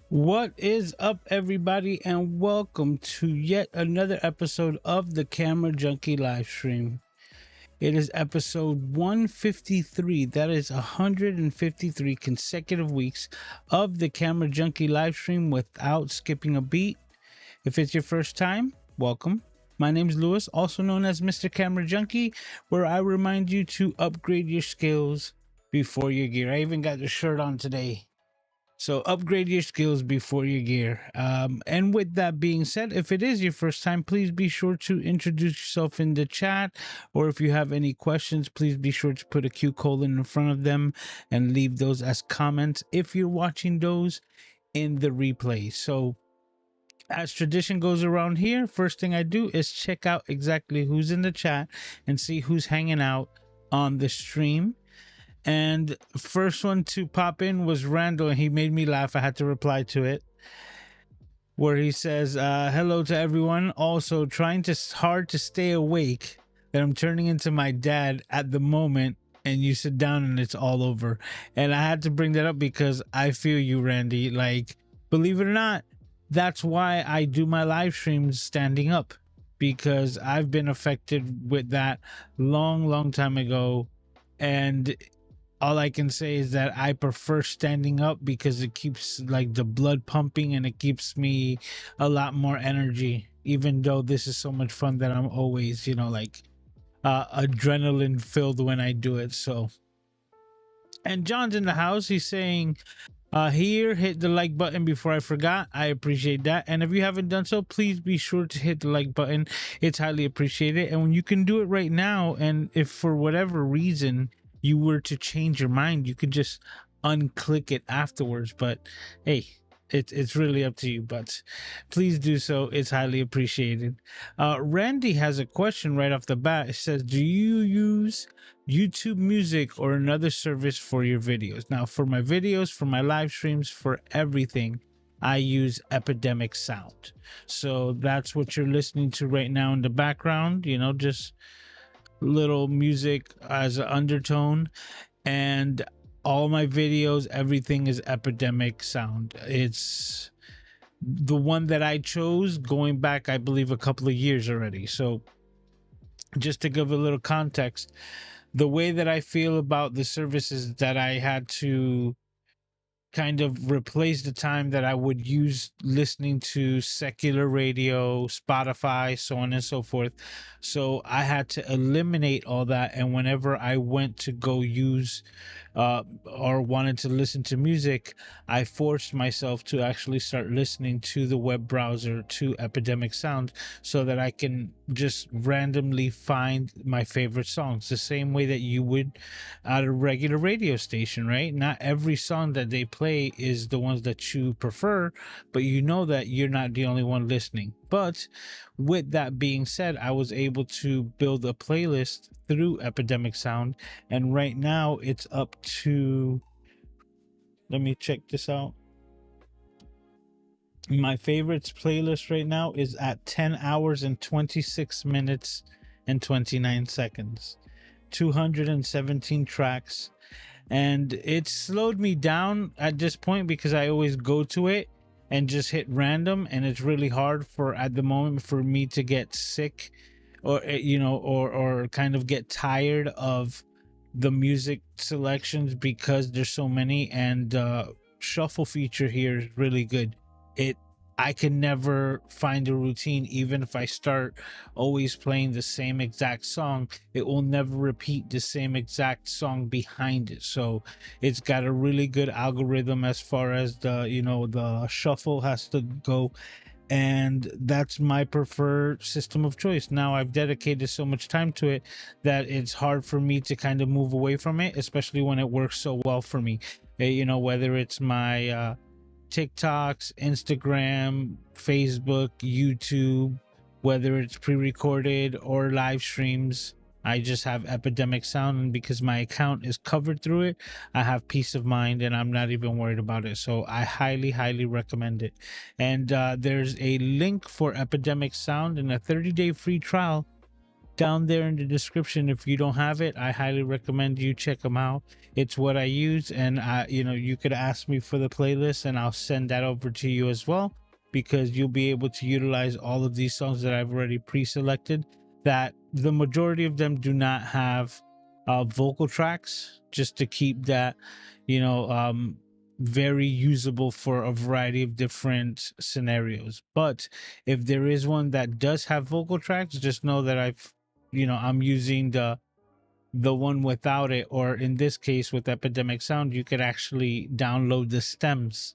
What is up, everybody, and welcome to yet another episode of the Camera Junkie live stream. It is episode 153. That is 153 consecutive weeks of the Camera Junkie live stream without skipping a beat. If it's your first time, welcome. My name is Lewis, also known as Mr. Camera Junkie, where I remind you to upgrade your skills before your gear. I even got the shirt on today. So upgrade your skills before your gear. And with that being said, if it is your first time, please be sure to introduce yourself in the chat. Or if you have any questions, please be sure to put a Q colon in front of them and leave those as comments if you're watching those in the replay. So as tradition goes around here, first thing I do is check out exactly who's in the chat and see who's hanging out on the stream. And first one to pop in was Randall, and he made me laugh. I had to reply to it, where he says, hello to everyone. Also trying hard to stay awake, that I'm turning into my dad at the moment, and you sit down and it's all over. And I had to bring that up because I feel you, Randy. Like, believe it or not, that's why I do my live streams standing up, because I've been affected with that long time ago. And all I can say is that I prefer standing up because it keeps like the blood pumping and it keeps me a lot more energy, even though this is so much fun that I'm always, like adrenaline filled when I do it. So, and John's in the house. He's saying, here, hit the like button before I forgot. I appreciate that. And if you haven't done so, please be sure to hit the like button. It's highly appreciated. And when you can do it right now, and if for whatever reason you were to change your mind, you could just unclick it afterwards. But hey, it's really up to you, but please do so. It's highly appreciated. Randy has a question right off the bat. It says, do you use YouTube Music or another service for your videos? Now, for my videos, for my live streams, for everything, I use Epidemic Sound. So that's what you're listening to right now in the background, just little music as an undertone. And all my videos, everything is Epidemic Sound. It's the one that I chose going back, I believe, a couple of years already. So just to give a little context, the way that I feel about the services that I had to kind of replace the time that I would use listening to secular radio, Spotify, so on and so forth. So I had to eliminate all that. And whenever I went to go use or wanted to listen to music, I forced myself to actually start listening to the web browser, to Epidemic Sound, so that I can just randomly find my favorite songs, the same way that you would at a regular radio station, right? Not every song that they play is the ones that you prefer, but you know that you're not the only one listening. But with that being said, I was able to build a playlist through Epidemic Sound, and right now it's up to, let me check this out. My favorites playlist right now is at 10 hours and 26 minutes and 29 seconds, 217 tracks. And it slowed me down at this point because I always go to it and just hit random, and it's really hard for at the moment for me to get sick or or kind of get tired of the music selections because there's so many. And shuffle feature here is really good. I can never find a routine. Even if I start always playing the same exact song, it will never repeat the same exact song behind it. So it's got a really good algorithm as far as the the shuffle has to go. and that's my preferred system of choice. Now I've dedicated so much time to it that it's hard for me to kind of move away from it, especially when it works so well for me. Whether it's my TikToks, Instagram, Facebook, YouTube, whether it's pre-recorded or live streams, I just have Epidemic Sound, and because my account is covered through it, I have peace of mind and I'm not even worried about it. So I highly, highly recommend it. And there's a link for Epidemic Sound and a 30-day free trial down there in the description. If you don't have it, I highly recommend you check them out. It's what I use, and you could ask me for the playlist and I'll send that over to you as well, because you'll be able to utilize all of these songs that I've already pre-selected, that the majority of them do not have vocal tracks, just to keep that very usable for a variety of different scenarios. But if there is one that does have vocal tracks, just know that I'm using the one without it, or in this case with Epidemic Sound, you could actually download the stems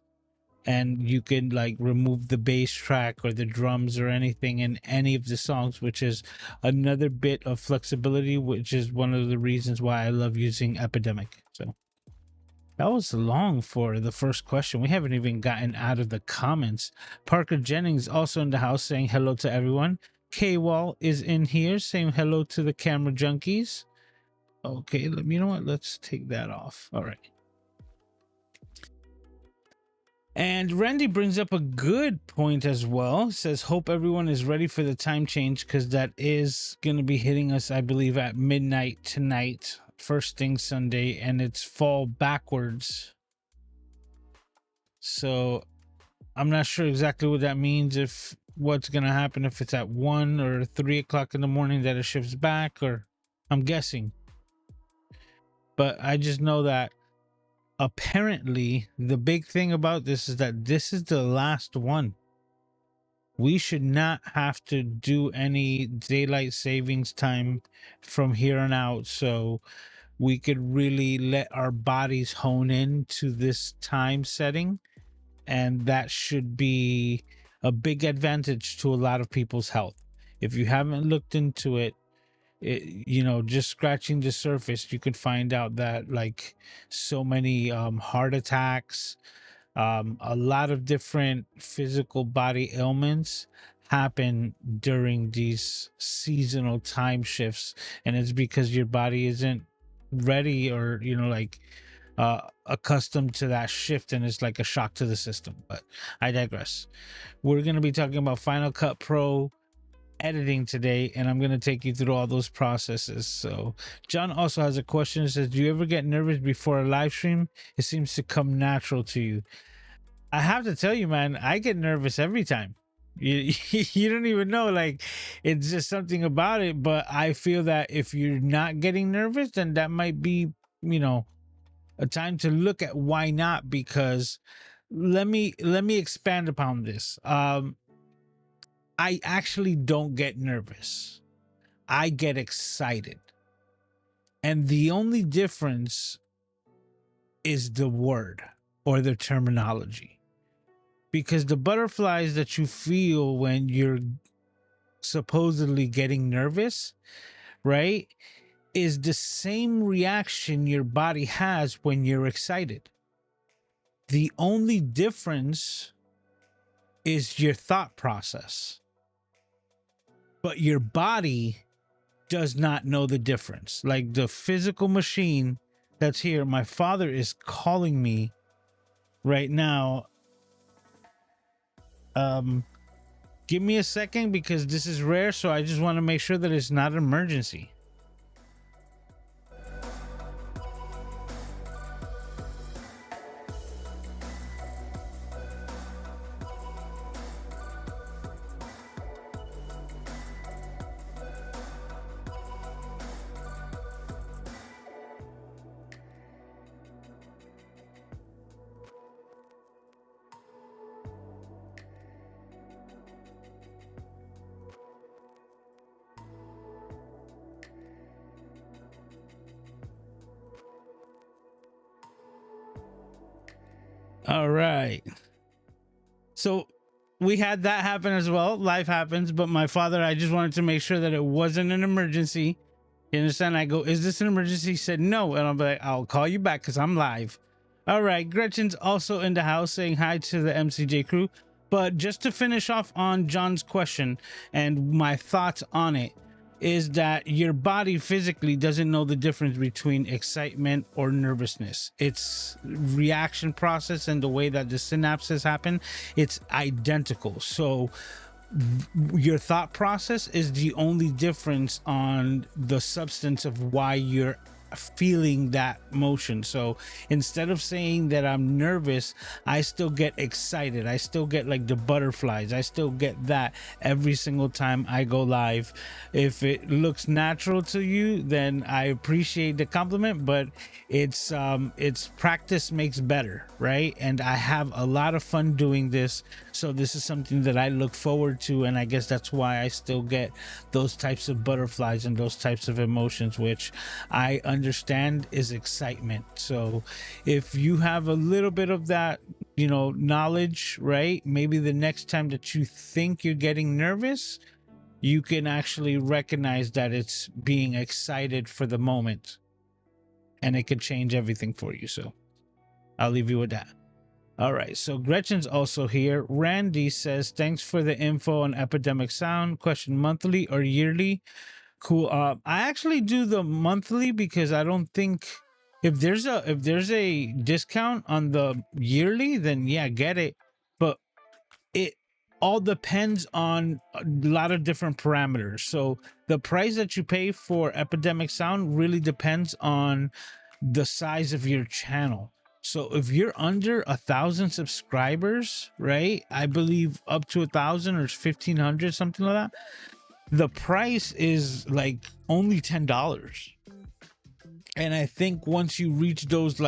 and you can like remove the bass track or the drums or anything in any of the songs, which is another bit of flexibility, which is one of the reasons why I love using Epidemic. So that was long for the first question. We haven't even gotten out of the comments. Parker Jennings also in the house saying hello to everyone. K-Wall is in here saying hello to the camera junkies. Okay, you know what? Let's take that off. All right. And Randy brings up a good point as well. Says, hope everyone is ready for the time change, because that is going to be hitting us, I believe, at midnight tonight, first thing Sunday, and it's fall backwards. So I'm not sure exactly what that means, if what's going to happen if it's at 1 or 3 o'clock in the morning that it shifts back, or I'm guessing. But I just know that apparently the big thing about this is that this is the last one. We should not have to do any daylight savings time from here on out, so we could really let our bodies hone in to this time setting, and that should be a big advantage to a lot of people's health. If you haven't looked into it, just scratching the surface, you could find out that like so many heart attacks, a lot of different physical body ailments happen during these seasonal time shifts, and it's because your body isn't ready, or accustomed to that shift, and it's like a shock to the system. But I digress. We're going to be talking about Final Cut Pro editing today, and I'm going to take you through all those processes. So John also has a question. It says, do you ever get nervous before a live stream? It seems to come natural to you. I have to tell you, man, I get nervous every time. You don't even know, like, it's just something about it. But I feel that if you're not getting nervous, then that might be a time to look at why not. Because let me expand upon this. I actually don't get nervous, I get excited, and the only difference is the word or the terminology. Because the butterflies that you feel when you're supposedly getting nervous, right, is the same reaction your body has when you're excited. The only difference is your thought process. But your body does not know the difference. Like the physical machine that's here, my father is calling me right now. Give me a second, because this is rare, so I just want to make sure that it's not an emergency. All right. So we had that happen as well. Life happens, but my father, I just wanted to make sure that it wasn't an emergency. You understand? I go, is this an emergency? He said no, and I'm like, I'll call you back because I'm live. All right, Gretchen's also in the house saying hi to the MCJ crew. But just to finish off on John's question and my thoughts on it, is that your body physically doesn't know the difference between excitement or nervousness. It's reaction process and the way that the synapses happen, it's identical. So your thought process is the only difference on the substance of why you're feeling that motion. So instead of saying that I'm nervous, I still get excited. I still get like the butterflies. I still get that every single time I go live. If it looks natural to you, then I appreciate the compliment, but it's practice makes better, right? And I have a lot of fun doing this. So this is something that I look forward to, and I guess that's why I still get those types of butterflies and those types of emotions, which I understand is excitement. So if you have a little bit of that, knowledge, right? Maybe the next time that you think you're getting nervous, you can actually recognize that it's being excited for the moment, and it could change everything for you. So I'll leave you with that. All right, so Gretchen's also here. Randy says, thanks for the info on Epidemic Sound. Question, monthly or yearly? Cool. I actually do the monthly because I don't think if there's a discount on the yearly, then yeah, get it. But it all depends on a lot of different parameters. So the price that you pay for Epidemic Sound really depends on the size of your channel. So if you're under 1,000 subscribers, right? I believe up to 1,000 or 1,500, something like that. The price is like only $10. And I think once you reach those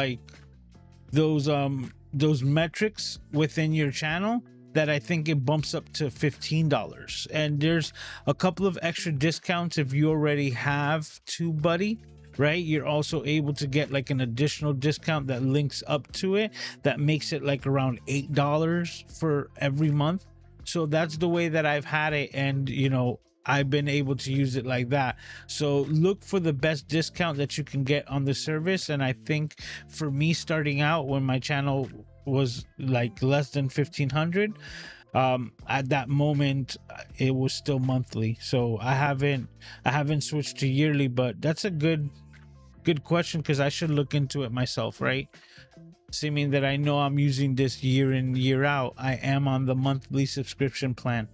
metrics within your channel, that I think it bumps up to $15. And there's a couple of extra discounts if you already have TubeBuddy, right? You're also able to get like an additional discount that links up to it that makes it like around $8 for every month. So that's the way that I've had it, and I've been able to use it like that. So look for the best discount that you can get on the service. And I think for me, starting out when my channel was like less than 1,500, at that moment it was still monthly. So I haven't switched to yearly, but that's a good question, because I should look into it myself, right? Assuming that I know I'm using this year in, year out, I am on the monthly subscription plan.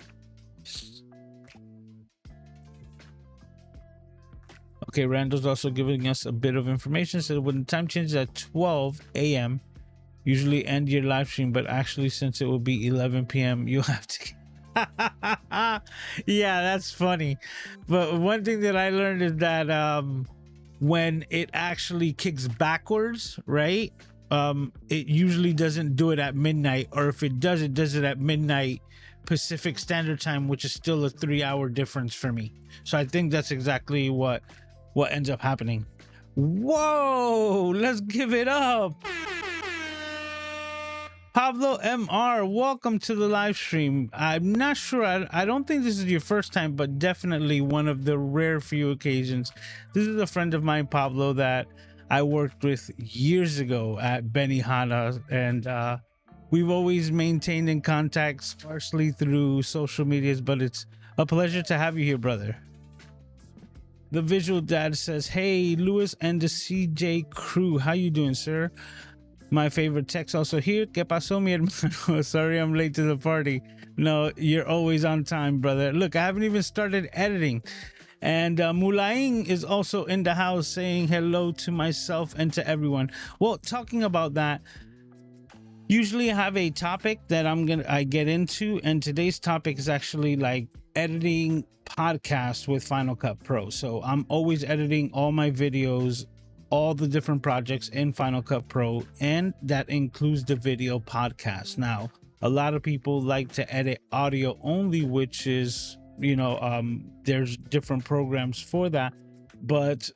Okay, Randall's also giving us a bit of information. So when the time changes at 12 a.m., usually end your live stream, but actually since it will be 11 p.m., you'll have to... Yeah, that's funny. But one thing that I learned is that when it actually kicks backwards, right? It usually doesn't do it at midnight, or if it does it at midnight Pacific Standard Time, which is still a 3-hour difference for me. So I think that's exactly what ends up happening. Whoa, let's give it up. Pablo MR, welcome to the live stream. I'm not sure, I don't think this is your first time, but definitely one of the rare few occasions. This is a friend of mine, Pablo, that I worked with years ago at Benihana, and we've always maintained in contact sparsely through social medias, but it's a pleasure to have you here, brother. The Visual Dad says, hey, Lewis and the CJ crew, how you doing, sir? My favorite text also here. ¿Qué pasó, mi hermano? Sorry I'm late to the party. No, you're always on time, brother. Look, I haven't even started editing. And Mulaing is also in the house saying hello to myself and to everyone. Well, talking about that, usually I have a topic that I get into, and today's topic is actually like editing podcasts with Final Cut Pro. So I'm always editing all my videos, all the different projects in Final Cut Pro, and that includes the video podcast. Now, a lot of people like to edit audio only, which is, there's different programs for that, but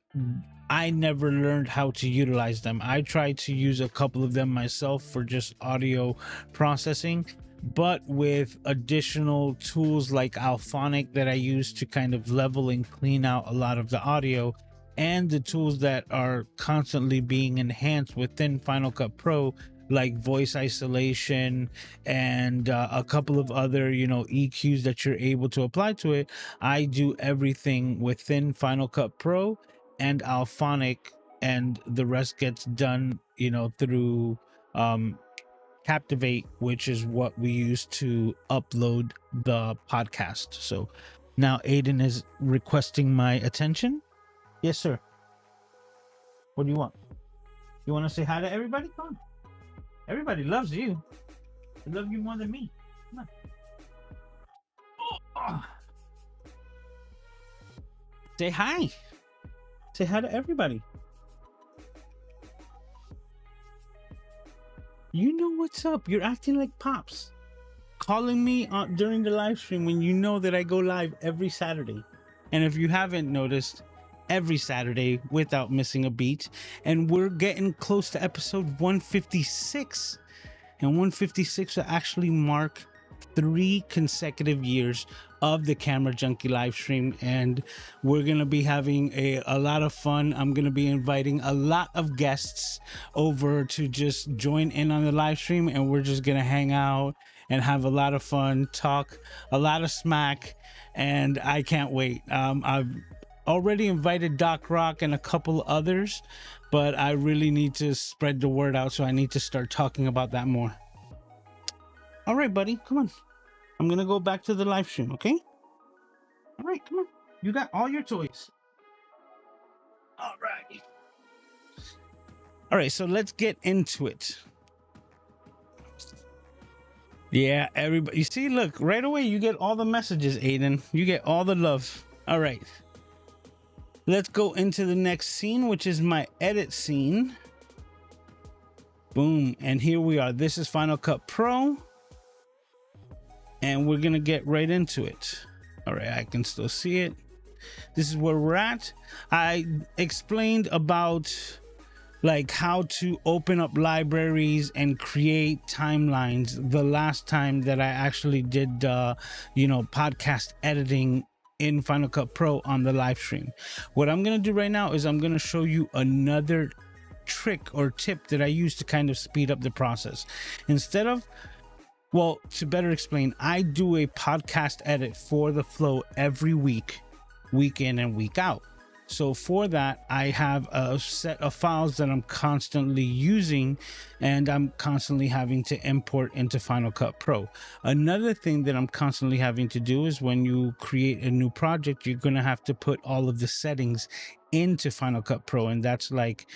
I never learned how to utilize them. I tried to use a couple of them myself for just audio processing, but with additional tools like Alphonic that I use to kind of level and clean out a lot of the audio, and the tools that are constantly being enhanced within Final Cut Pro, like voice isolation and a couple of other, EQs that you're able to apply to it. I do everything within Final Cut Pro and Alphonic, and the rest gets done, through Captivate, which is what we use to upload the podcast. So now Aiden is requesting my attention. Yes, sir. What do you want? You want to say hi to everybody? Come on. Everybody loves you. They love you more than me. Come on. Oh. Say hi. Say hi to everybody. You know what's up. You're acting like Pops. Calling me during the live stream when you know that I go live every Saturday. And if you haven't noticed, every Saturday without missing a beat. And we're getting close to episode 156. And 156 will actually mark 3 consecutive years of the Camera Junkie live stream, and we're gonna be having a lot of fun. I'm gonna be inviting a lot of guests over to just join in on the live stream, and we're just gonna hang out and have a lot of fun, talk a lot of smack, and I can't wait. I've already invited Doc Rock and a couple others, but I really need to spread the word out, so I need to start talking about that more. All right, buddy, come on. I'm gonna go back to the live stream, okay? All right, come on. You got all your toys. All right. All right, so let's get into it. Yeah, everybody. You see, look, right away, you get all the messages, Aiden. You get all the love. All right. Let's go into the next scene, which is my edit scene. Boom. And here we are. This is Final Cut Pro. And we're going to get right into it. All right, I can still see it. This is where we're at. I explained about like how to open up libraries and create timelines the last time that I actually did, podcast editing in Final Cut Pro on the live stream. What I'm going to do right now is I'm going to show you another trick or tip that I use to kind of speed up the process. Instead of, well, to better explain, I do a podcast edit for the flow every week in and week out. So for that, I have a set of files that I'm constantly using, and I'm constantly having to import into Final Cut Pro. Another thing that I'm constantly having to do is when you create a new project, you're going to have to put all of the settings into Final Cut Pro, and that's like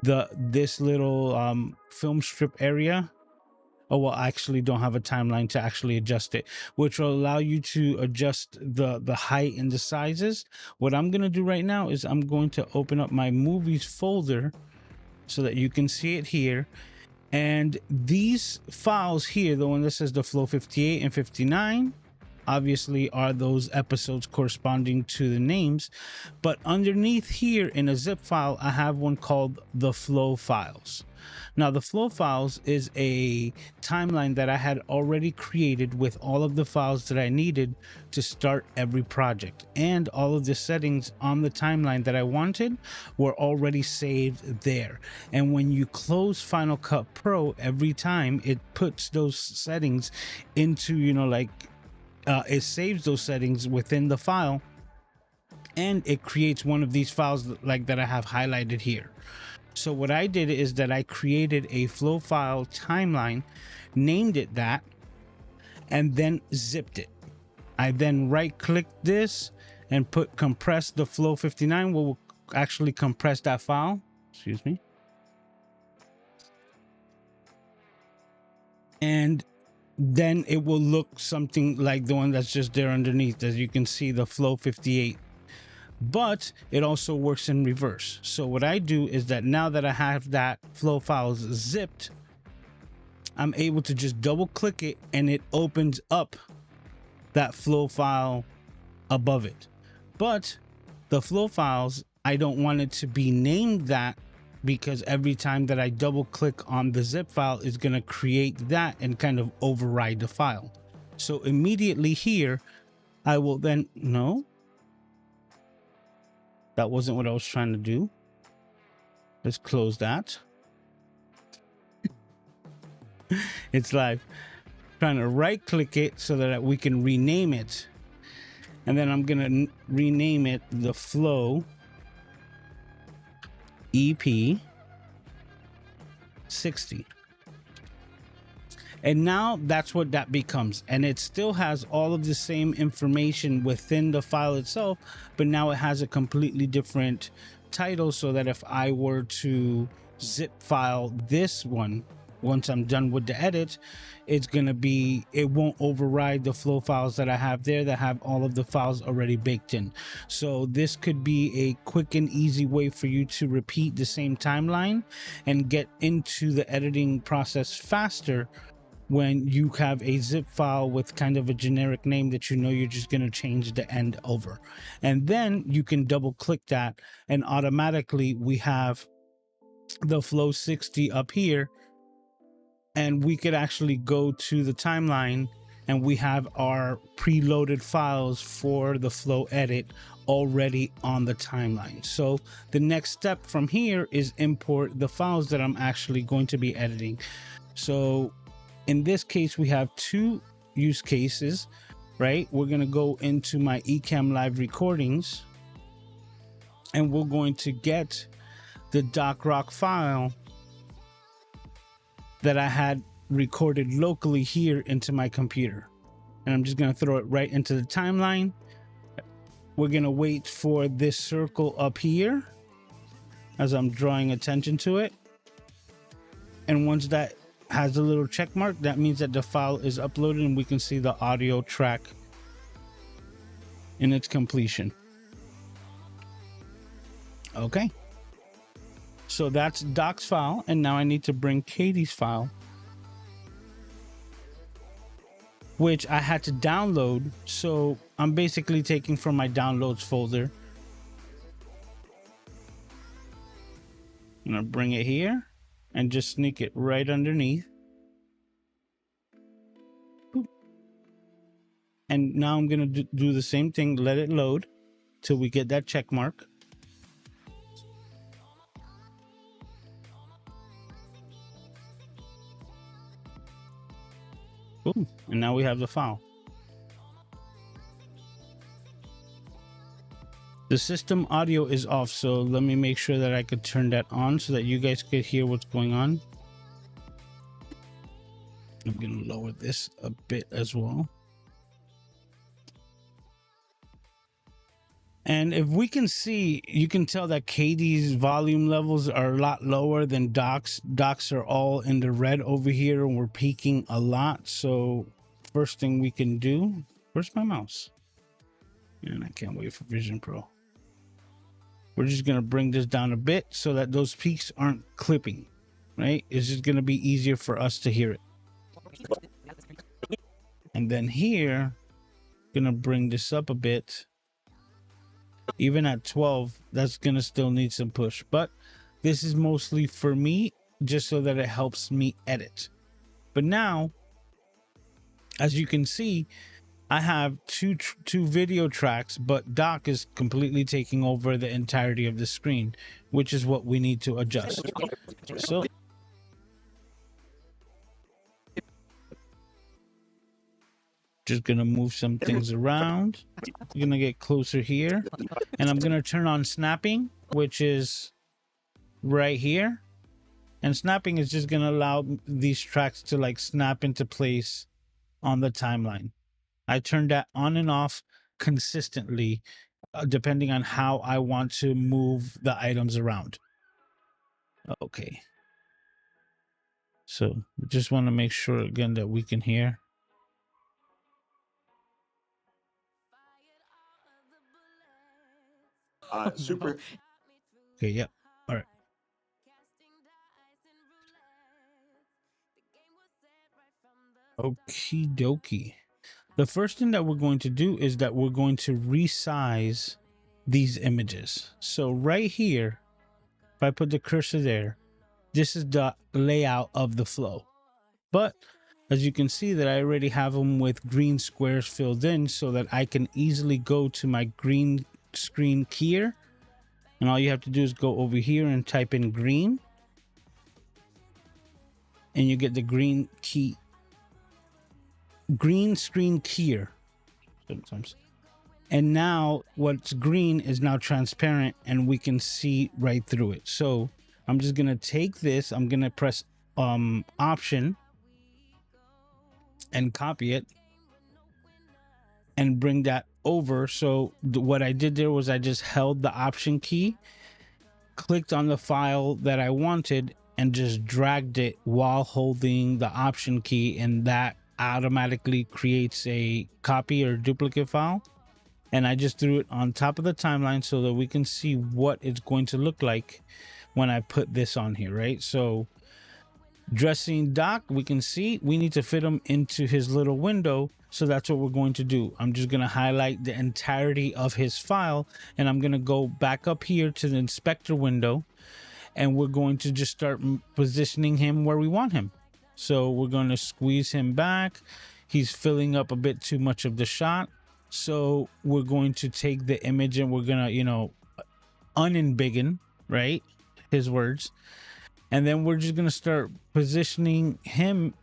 this little film strip area. Oh, well, I actually don't have a timeline to actually adjust it, which will allow you to adjust the height and the sizes. What I'm going to do right now is I'm going to open up my movies folder so that you can see it here. And these files here, the one that says the flow 58 and 59, obviously are those episodes corresponding to the names. But underneath here in a zip file, I have one called the flow files. Now, the flow files is a timeline that I had already created with all of the files that I needed to start every project. And all of the settings on the timeline that I wanted were already saved there. And when you close Final Cut Pro, every time it puts those settings into, it saves those settings within the file, and it creates one of these files like that I have highlighted here. So what I did is that I created a flow file timeline, named it that, and then zipped it. I then right clicked this and put compress the flow 59, will actually compress that file. Excuse me. And then it will look something like the one that's just there underneath. As you can see, the flow 58. But it also works in reverse. So what I do is that now that I have that flow files zipped, I'm able to just double click it and it opens up that flow file above it. But the flow files, I don't want it to be named that because every time that I double click on the zip file, it's going to create that and kind of override the file. So immediately here, I will then, no, that wasn't what I was trying to do. Let's close that. It's live. Trying to right click it so that we can rename it. And then I'm going to rename it the flow EP 60. And now that's what that becomes. And it still has all of the same information within the file itself, but now it has a completely different title, so that if I were to zip file this one, once I'm done with the edit, it's going to be, it won't override the flow files that I have there that have all of the files already baked in. So this could be a quick and easy way for you to repeat the same timeline and get into the editing process faster when you have a zip file with kind of a generic name that you know you're just going to change the end over. And then you can double click that and automatically we have the flow 60 up here, and we could actually go to the timeline and we have our preloaded files for the flow edit already on the timeline. So the next step from here is import the files that I'm actually going to be editing. So in this case, we have two use cases, right? We're going to go into my Ecamm Live recordings and we're going to get the DocRock file that I had recorded locally here into my computer. And I'm just going to throw it right into the timeline. We're going to wait for this circle up here as I'm drawing attention to it. And once that has a little check mark, that means that the file is uploaded and we can see the audio track in its completion. Okay. So that's Doc's file, and now I need to bring Katie's file, which I had to download. So I'm basically taking from my downloads folder. I'm gonna bring it here and just sneak it right underneath. Boop. And now I'm gonna do the same thing, let it load till we get that check mark. Boom. And now we have the file. The system audio is off, so let me make sure that I could turn that on so that you guys could hear what's going on. I'm going to lower this a bit as well. And if we can see, you can tell that Katie's volume levels are a lot lower than Doc's. Doc's are all in the red over here and we're peaking a lot. So first thing we can do, where's my mouse? And I can't wait for Vision Pro. We're just going to bring this down a bit so that those peaks aren't clipping, right? It's just going to be easier for us to hear it. And then here, going to bring this up a bit. Even at 12, that's going to still need some push. But this is mostly for me, just so that it helps me edit. But now, as you can see, I have two video tracks, but Doc is completely taking over the entirety of the screen, which is what we need to adjust. So just gonna move some things around. I'm gonna get closer here, and I'm gonna turn on snapping, which is right here. And snapping is just gonna allow these tracks to like snap into place on the timeline. I turn that on and off consistently, depending on how I want to move the items around. Okay. So just want to make sure again that we can hear. Super. Okay, yep. All right. Okie dokie. The first thing that we're going to do is that we're going to resize these images. So right here, if I put the cursor there, this is the layout of the flow. But as you can see that I already have them with green squares filled in so that I can easily go to my green screen keyer. And all you have to do is go over here and type in green. And you get the green screen keyer sometimes. And now what's green is now transparent and we can see right through it. So I'm just going to take this. I'm going to press option and copy it and bring that over. So what I did there was I just held the option key, clicked on the file that I wanted, and just dragged it while holding the option key, and that automatically creates a copy or duplicate file. And I just threw it on top of the timeline so that we can see what it's going to look like when I put this on here, right? So dressing Doc, we can see we need to fit him into his little window. So that's what we're going to do. I'm just going to highlight the entirety of his file, and I'm going to go back up here to the inspector window, and we're going to just start positioning him where we want him. So we're going to squeeze him back. He's filling up a bit too much of the shot. So we're going to take the image and we're going to, you know, unembiggen, right? His words. And then we're just going to start positioning him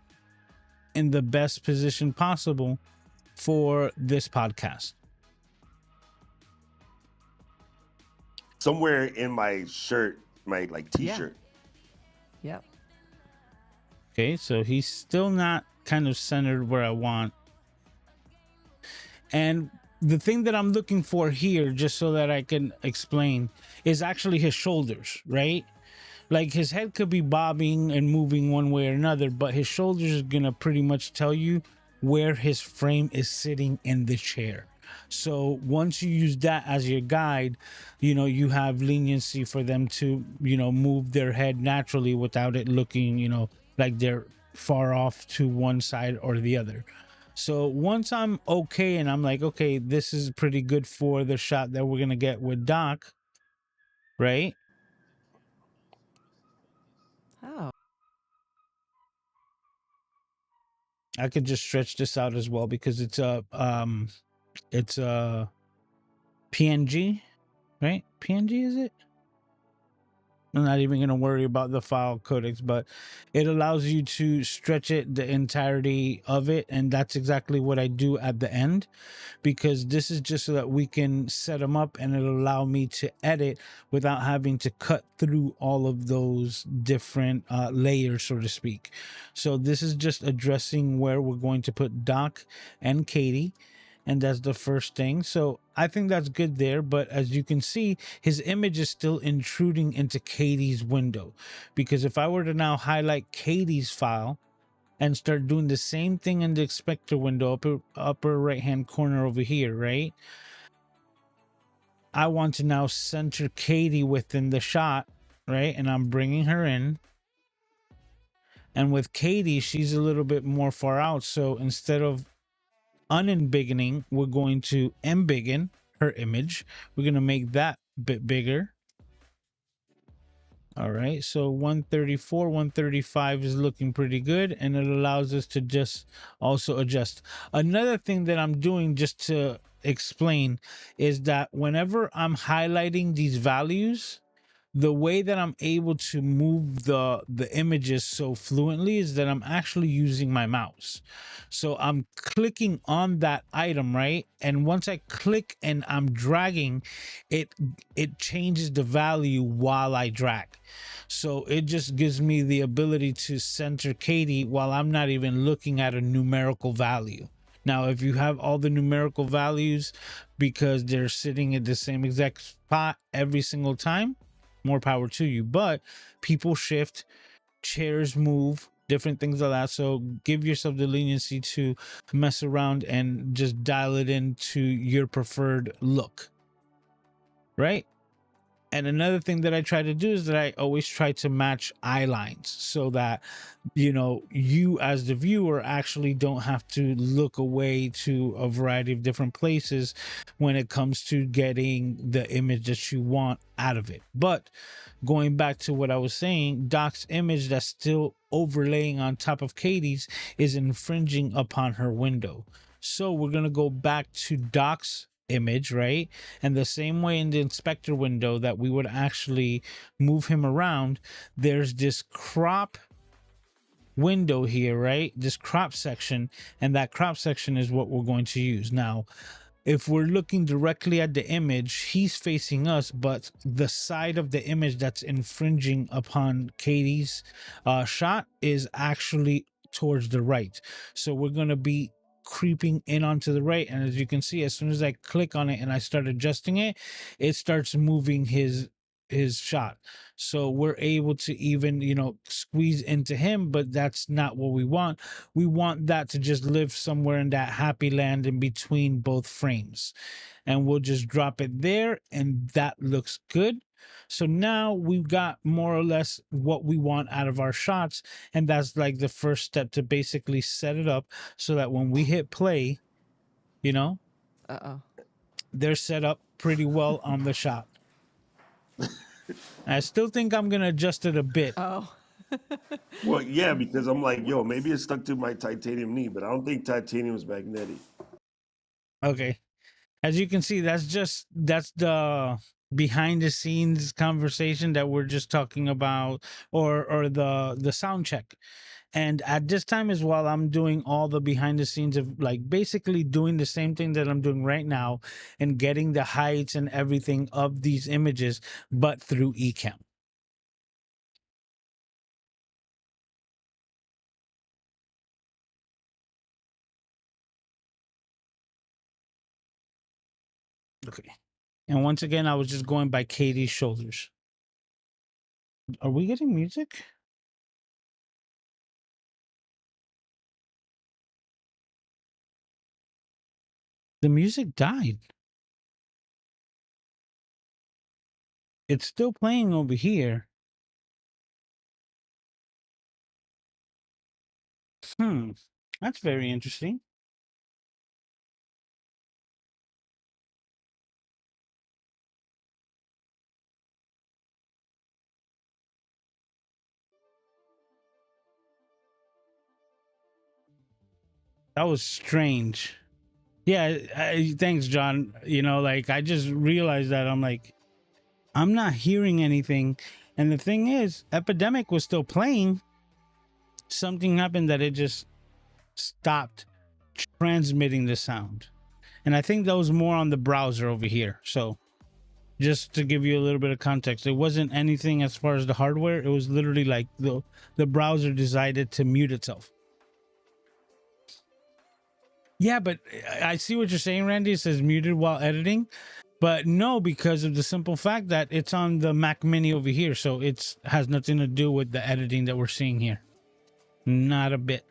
in the best position possible for this podcast. Somewhere in my shirt, my like t-shirt. Yeah. Okay, so he's still not kind of centered where I want. And the thing that I'm looking for here, just so that I can explain, is actually his shoulders, right? Like his head could be bobbing and moving one way or another, but his shoulders are gonna pretty much tell you where his frame is sitting in the chair. So once you use that as your guide, you know, you have leniency for them to, you know, move their head naturally without it looking, you know, like they're far off to one side or the other. So once I'm okay and I'm like, okay, this is pretty good for the shot that we're gonna get with Doc, right? Oh. I could just stretch this out as well because it's a PNG, right? PNG, is it? I'm not even going to worry about the file codecs, but it allows you to stretch it the entirety of it. And that's exactly what I do at the end, because this is just so that we can set them up and it'll allow me to edit without having to cut through all of those different layers, so to speak. So this is just addressing where we're going to put Doc and Katie. And that's the first thing. So I think that's good there. But as you can see, his image is still intruding into Katie's window. Because if I were to now highlight Katie's file and start doing the same thing in the inspector window, upper right hand corner over here, right? I want to now center Katie within the shot, right? And I'm bringing her in. And with Katie, she's a little bit more far out. So instead of unembiggening, we're going to embiggen her image. We're going to make that a bit bigger. All right, so 134, 135 is looking pretty good, and it allows us to just also adjust. Another thing that I'm doing, just to explain, is that whenever I'm highlighting these values, the way that I'm able to move the images so fluently is that I'm actually using my mouse. So I'm clicking on that item, right? And once I click and I'm dragging, it changes the value while I drag. So it just gives me the ability to center Katie while I'm not even looking at a numerical value. Now, if you have all the numerical values because they're sitting at the same exact spot every single time, more power to you. But people shift, chairs move, different things like that. So give yourself the leniency to mess around and just dial it into your preferred look, right? And another thing that I try to do is that I always try to match eye lines so that, you as the viewer actually don't have to look away to a variety of different places when it comes to getting the image that you want out of it. But going back to what I was saying, Doc's image that's still overlaying on top of Katie's is infringing upon her window. So we're going to go back to Doc's image, right? And the same way in the inspector window that we would actually move him around, there's this crop window here, right? This crop section, and that crop section is what we're going to use. Now, if we're looking directly at the image, he's facing us, but the side of the image that's infringing upon Katie's shot is actually towards the right. So we're going to be creeping in onto the right. And as you can see, as soon as I click on it and I start adjusting it, it starts moving his shot. So we're able to even, squeeze into him, but that's not what we want. We want that to just live somewhere in that happy land in between both frames. And we'll just drop it there, and that looks good. So now we've got more or less what we want out of our shots. And that's like the first step to basically set it up so that when we hit play, Uh-oh. they're set up pretty well on the shot. I still think I'm going to adjust it a bit. Oh. Well, yeah, because I'm like, yo, maybe it's stuck to my titanium knee, but I don't think titanium is magnetic. Okay. As you can see, that's the behind the scenes conversation that we're just talking about, or the sound check. And at this time is while I'm doing all the behind the scenes of like basically doing the same thing that I'm doing right now and getting the heights and everything of these images, but through Ecamm. Okay. And once again, I was just going by Katie's shoulders. Are we getting music? The music died. It's still playing over here. That's very interesting. That was strange. Yeah, thanks, John. Like I just realized that I'm like, I'm not hearing anything. And the thing is, Epidemic was still playing. Something happened that it just stopped transmitting the sound. And I think that was more on the browser over here. So just to give you a little bit of context, it wasn't anything as far as the hardware. It was literally like the browser decided to mute itself. Yeah, but I see what you're saying, Randy. It says muted while editing. But no, because of the simple fact that it's on the Mac Mini over here. So it has nothing to do with the editing that we're seeing here. Not a bit.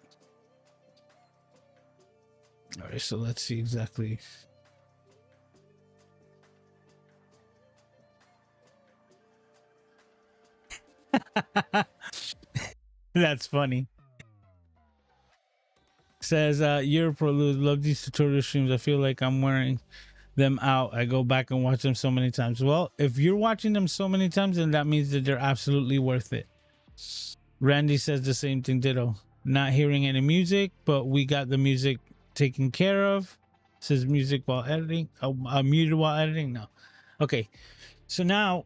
All right, so let's see exactly. That's funny. Says, you're pro, love these tutorial streams. I feel like I'm wearing them out. I go back and watch them so many times. Well, if you're watching them so many times, then that means that they're absolutely worth it. Randy says the same thing, ditto. Not hearing any music, but we got the music taken care of. Says music while editing. Oh, muted while editing. No. Okay. So now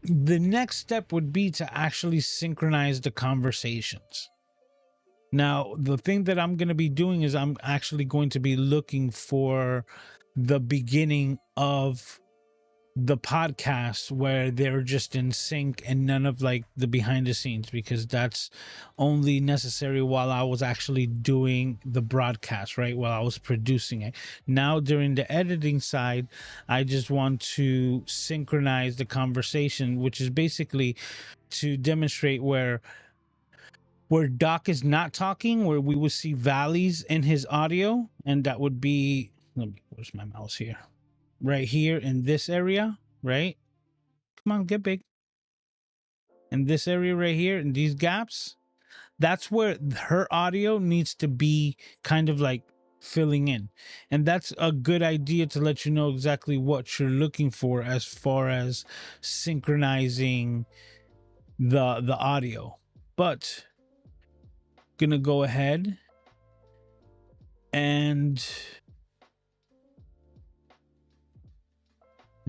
the next step would be to actually synchronize the conversations. Now, the thing that I'm going to be doing is I'm actually going to be looking for the beginning of the podcast where they're just in sync and none of like the behind the scenes, because that's only necessary while I was actually doing the broadcast, right? While I was producing it. Now, during the editing side, I just want to synchronize the conversation, which is basically to demonstrate where Doc is not talking, where we will see valleys in his audio, and that would be, where's my mouse here? Right here in this area, right? Come on, get big. And this area right here, in these gaps, that's where her audio needs to be kind of like filling in. And that's a good idea to let you know exactly what you're looking for as far as synchronizing the audio. But gonna go ahead and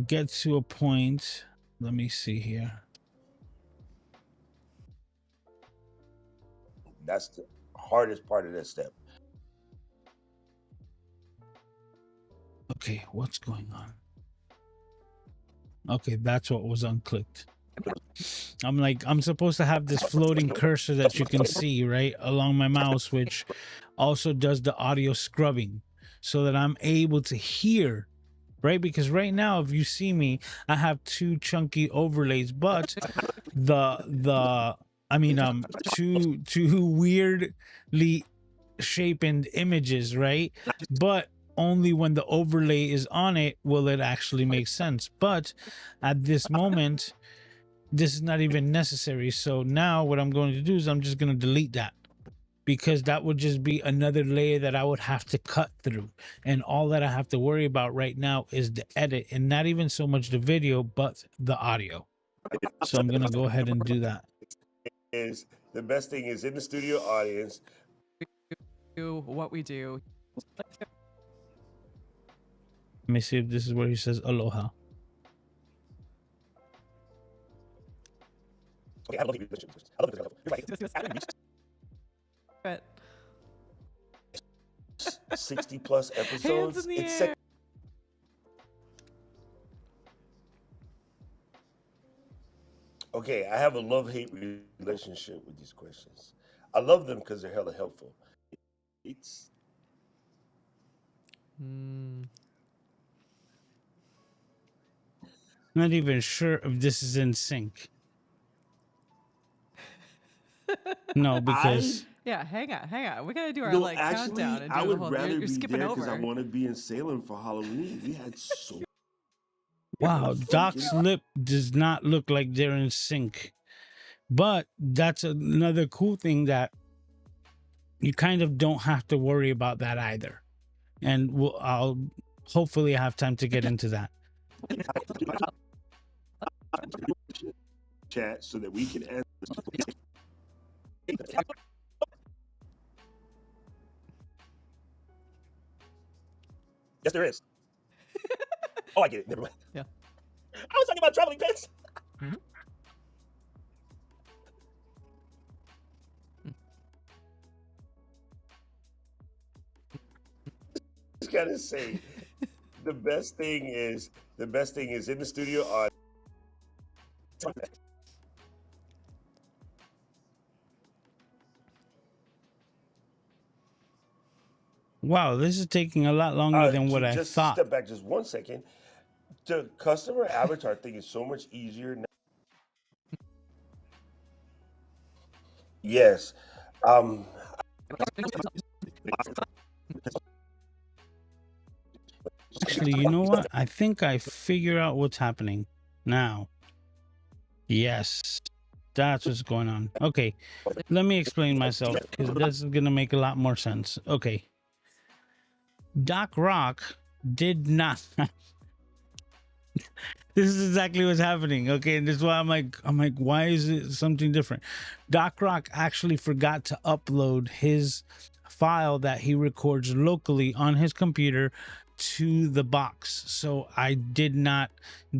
get to a point. Let me see here. That's the hardest part of that step. Okay, what's going on? Okay, that's what was unclicked. I'm supposed to have this floating cursor that you can see right along my mouse, which also does the audio scrubbing so that I'm able to hear, right? Because right now, if you see me, I have two chunky overlays, but two weirdly shaped images, right? But only when the overlay is on it will it actually make sense. But at this moment, this is not even necessary. So now what I'm going to do is I'm just going to delete that, because that would just be another layer that I would have to cut through. And all that I have to worry about right now is the edit, and not even so much the video, but the audio. So I'm going to go ahead and do that. Is the best thing is in the studio audience. Do what we do. Let me see if this is where he says aloha. Okay, I love you. I love this. You're right. But 60 plus episodes. hands in the air. Okay, I have a love-hate relationship with these questions. I love them because they're hella helpful. It's Not even sure if this is in sync. No, because yeah, hang on. We gotta do our countdown and do I the would whole. rather You're be skipping there because I over. want to be in Salem for Halloween. We had so wow, Doc's lip does not look like they're in sync. But that's another cool thing, that you kind of don't have to worry about that either. And I'll hopefully have time to get into that. chat so that we can answer. Yes, there is. Oh, I get it. Never mind. Yeah. I was talking about traveling pets. Just gotta say, the best thing is in the studio audience. Wow, this is taking a lot longer than what I just thought. Step back just 1 second. The customer avatar thing is so much easier now. Yes. Actually, you know what? I think I figure out what's happening now. Yes, that's what's going on. Okay, let me explain myself, because this is going to make a lot more sense. Okay. Doc Rock did not. This is exactly what's happening. Okay, and this is why I'm like, why is it something different? Doc Rock actually forgot to upload his file that he records locally on his computer to the box. So I did not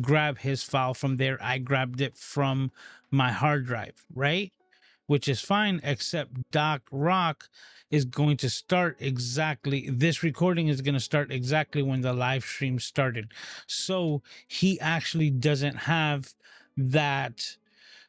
grab his file from there. I grabbed it from my hard drive, right? Which is fine, except Doc Rock is going to start exactly, this recording is going to start exactly when the live stream started. So he actually doesn't have that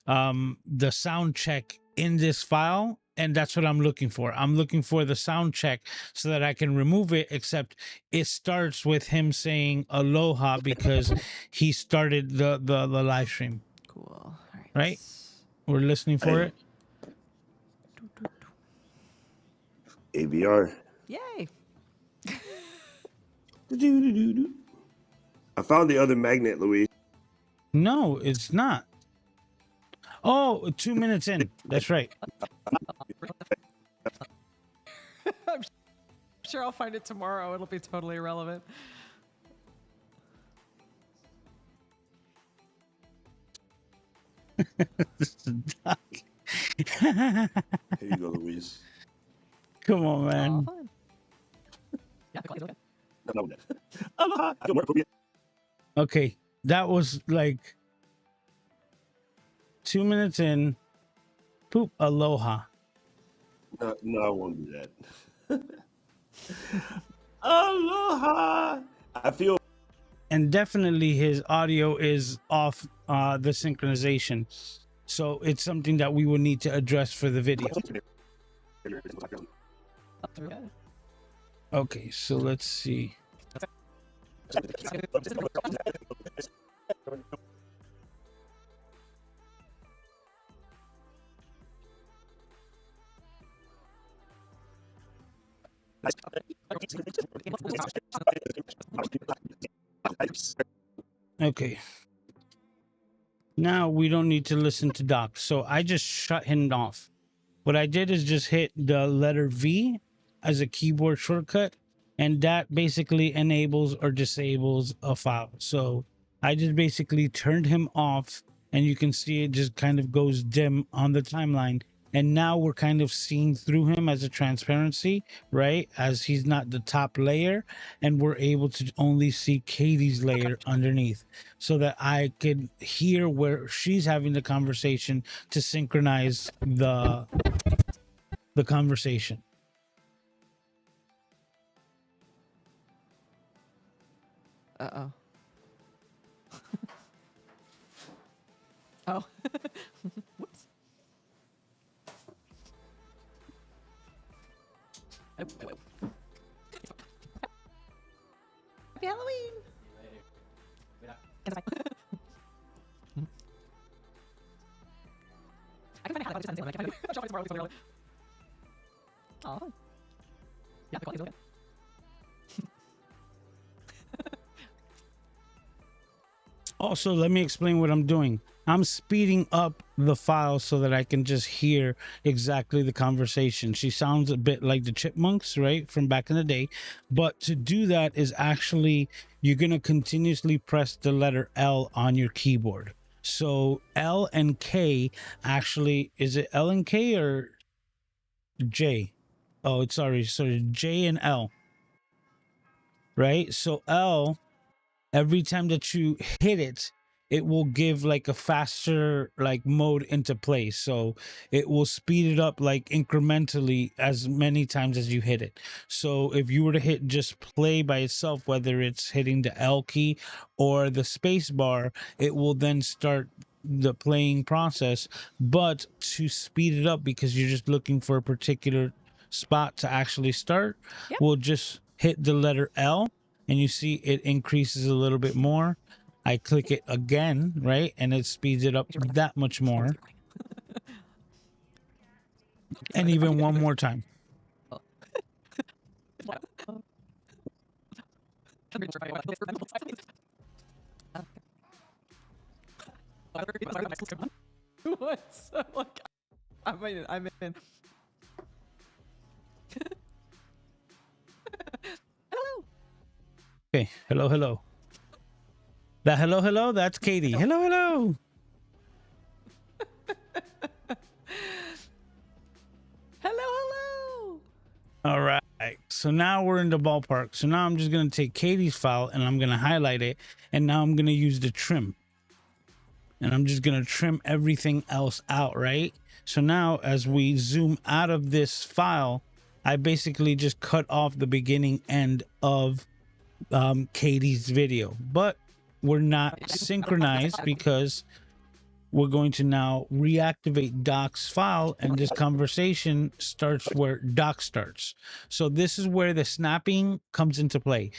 the sound check in this file, and that's what I'm looking for. I'm looking for the sound check so that I can remove it, except it starts with him saying aloha because he started the live stream. Cool. All right? We're listening for it. AVR. Yay. I found the other magnet, Louise. No, it's not. Oh, 2 minutes in. That's right. I'm sure I'll find it tomorrow. It'll be totally irrelevant. Here you go, Luis. Come on, man. Fun. Yeah, the quality's okay. No, aloha. I feel more appropriate. Okay, that was like 2 minutes in. Poop, aloha. No, I won't do that. Aloha. I feel. And definitely his audio is off the synchronization. So it's something that we will need to address for the video. Okay, so let's see. Okay. Now we don't need to listen to Doc. So I just shut him off. What I did is just hit the letter V as a keyboard shortcut, and that basically enables or disables a file. So I just basically turned him off, and you can see it just kind of goes dim on the timeline. And now we're kind of seeing through him as a transparency, right? As he's not the top layer, and we're able to only see Katie's layer underneath, so that I could hear where she's having the conversation to synchronize the conversation. Uh-oh. Oh. Whoops. Happy Halloween! I can find a hat. I can find it. I'll show it tomorrow. It's totally relevant. Oh. Yeah, the quality's okay. Also, let me explain what I'm doing. I'm speeding up the file so that I can just hear exactly the conversation. She sounds a bit like the Chipmunks, right, from back in the day. But to do that is actually, you're going to continuously press the letter L on your keyboard. So L and K actually, is it L and K or J? Oh, it's sorry, J and L, right? So L, every time that you hit it, it will give like a faster like mode into place. So it will speed it up like incrementally as many times as you hit it. So if you were to hit just play by itself, whether it's hitting the L key or the space bar, it will then start the playing process. But to speed it up, because you're just looking for a particular spot to actually start, Yep. we'll just hit the letter L, and you see it increases a little bit more. I click it again, right? And it speeds it up that much more. And even one more time. What? Like, I'm in. Hello. Okay, hello. That hello, that's Katie. Hello. Hello. All right. So now we're in the ballpark. So now I'm just going to take Katie's file and I'm going to highlight it. And now I'm going to use the trim. And I'm just going to trim everything else out, right? So now as we zoom out of this file, I basically just cut off the beginning end of Katie's video. But we're not synchronized because we're going to now reactivate Doc's file, and this conversation starts where Doc starts. So this is where the snapping comes into play.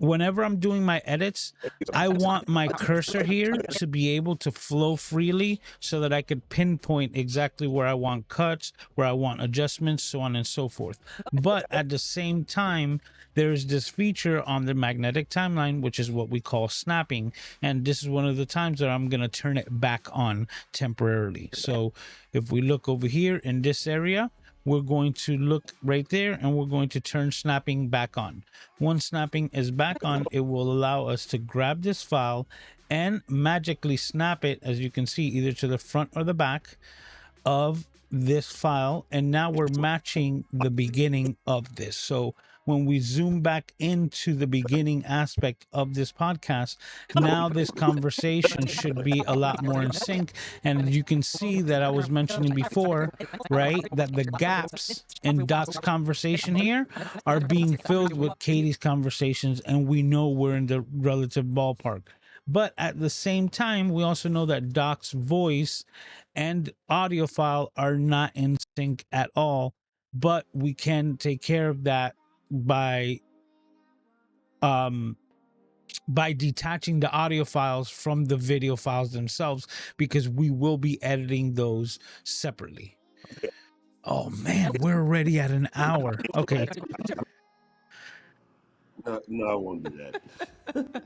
whenever I'm doing my edits, I want my cursor here to be able to flow freely so that I could pinpoint exactly where I want cuts, where I want adjustments, so on and so forth. But at the same time, there's this feature on the magnetic timeline, which is what we call snapping. And this is one of the times that I'm going to turn it back on temporarily. So if we look over here in this area, we're going to look right there and we're going to turn snapping back on. Once snapping is back on, it will allow us to grab this file and magically snap it, as you can see, either to the front or the back of this file. And now we're matching the beginning of this. So when we zoom back into the beginning aspect of this podcast, now this conversation should be a lot more in sync. And you can see that I was mentioning before, right, that the gaps in Doc's conversation here are being filled with Katie's conversations, and we know we're in the relative ballpark. But at the same time, we also know that Doc's voice and audio file are not in sync at all, but we can take care of that by detaching the audio files from the video files themselves, because we will be editing those separately. Oh man, we're already at an hour. Okay. No, I won't do that.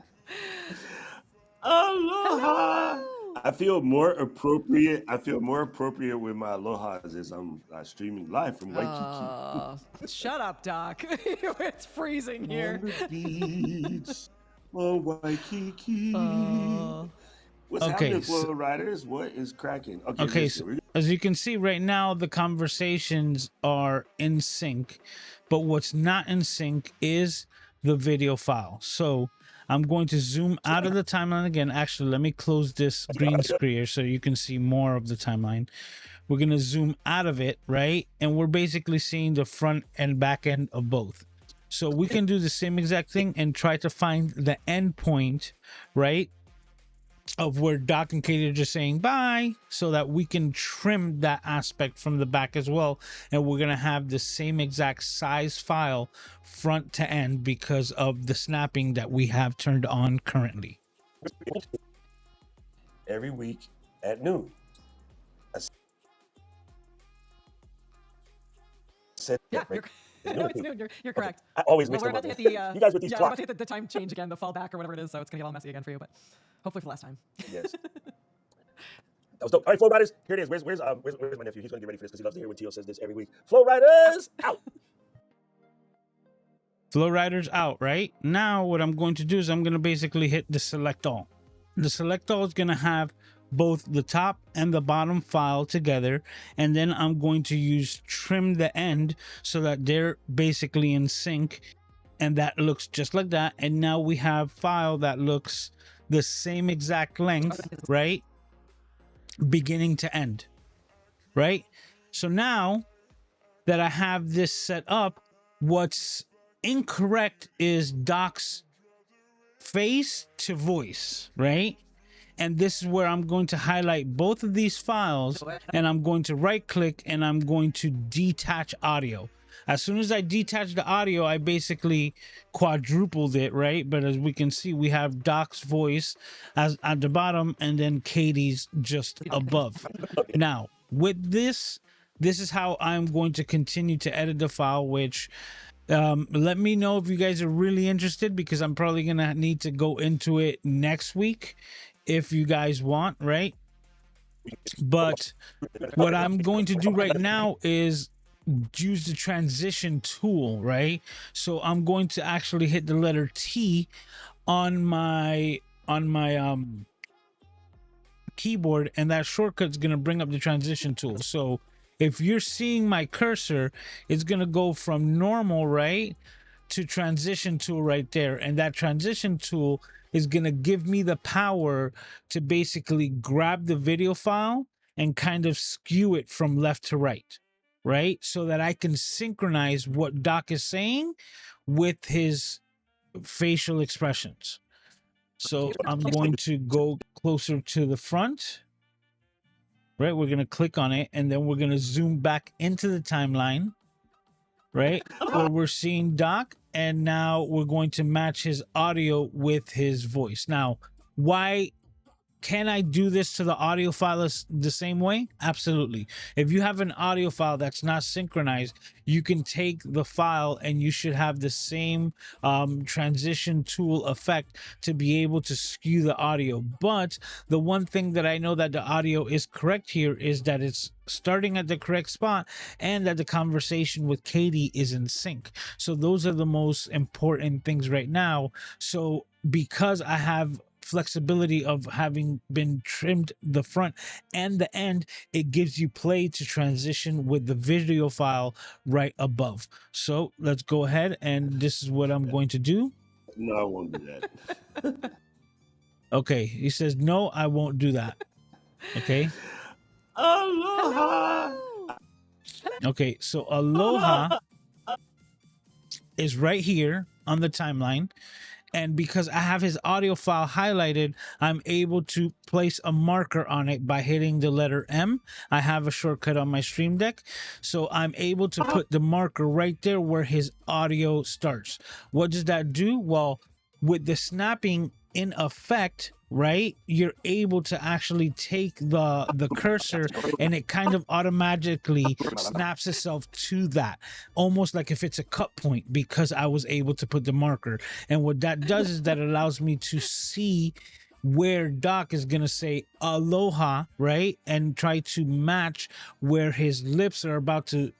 Aloha. I feel more appropriate. With my alohas as I'm streaming live from Waikiki. Shut up, Doc. It's freezing here. On the beach, on Waikiki. What's Okay, happening, Flow Riders? What is cracking? Okay, so as you can see right now, the conversations are in sync, but what's not in sync is the video file. So I'm going to zoom out of the timeline again. Actually, let me close this green screen so you can see more of the timeline. We're going to zoom out of it, right? And we're basically seeing the front and back end of both. So we can do the same exact thing and try to find the end point, right, of where Doc and Katie are just saying bye, so that we can trim that aspect from the back as well. And we're going to have the same exact size file front to end because of the snapping that we have turned on currently. Every week at noon. Yeah, it's noon. You're correct. I always Well, mix we're them about up. to hit the You guys with these we're clocks. about to hit the time change again, the fallback or whatever it is, so it's gonna get all messy again for you, but hopefully for the last time. Yes. That was dope. All right, Flow Riders, here it is. Where's my nephew? He's gonna get ready for this because he loves to hear when Tio says this every week. Flow Riders out. Flow Riders out, right? Now what I'm going to do is I'm going to basically hit the select all. The select all is going to have both the top and the bottom file together, and then I'm going to use trim the end so that they're basically in sync, and that looks just like that. And now we have file that looks the same exact length, right, beginning to end, right? So now that I have this set up, what's incorrect is Doc's face to voice, right? And this is where I'm going to highlight both of these files, and I'm going to right click and I'm going to detach audio. As soon as I detach the audio, I basically quadrupled it, right? But as we can see, we have Doc's voice as at the bottom and then Katie's just above. Now, with this is how I'm going to continue to edit the file, which let me know if you guys are really interested, because I'm probably gonna need to go into it next week if you guys want, right? But what I'm going to do right now is use the transition tool, right? So I'm going to actually hit the letter T on my keyboard, and that shortcut's gonna bring up the transition tool. So if you're seeing my cursor, it's going to go from normal, right, to transition tool right there. And that transition tool is going to give me the power to basically grab the video file and kind of skew it from left to right, right? So that I can synchronize what Doc is saying with his facial expressions. So I'm going to go closer to the front. Right, we're going to click on it, and then we're going to zoom back into the timeline, right, where we're seeing Doc, and now we're going to match his audio with his voice. Now, why can I do this to the audio file the same way? Absolutely. If you have an audio file that's not synchronized, you can take the file and you should have the same transition tool effect to be able to skew the audio. But the one thing that I know that the audio is correct here is that it's starting at the correct spot and that the conversation with Katie is in sync. So those are the most important things right now. So because I have flexibility of having been trimmed the front and the end, it gives you play to transition with the video file right above. So let's go ahead, and this is what I'm going to do. No, I won't do that. Okay, he says no, I won't do that. Okay. Aloha. Okay, so aloha is right here on the timeline. And because I have his audio file highlighted, I'm able to place a marker on it by hitting the letter M. I have a shortcut on my Stream Deck. So I'm able to put the marker right there where his audio starts. What does that do? Well, with the snapping in effect, right, you're able to actually take the cursor and it kind of automatically snaps itself to that, almost like if it's a cut point, because I was able to put the marker. And what that does is that allows me to see where Doc is gonna say aloha, right, and try to match where his lips are about to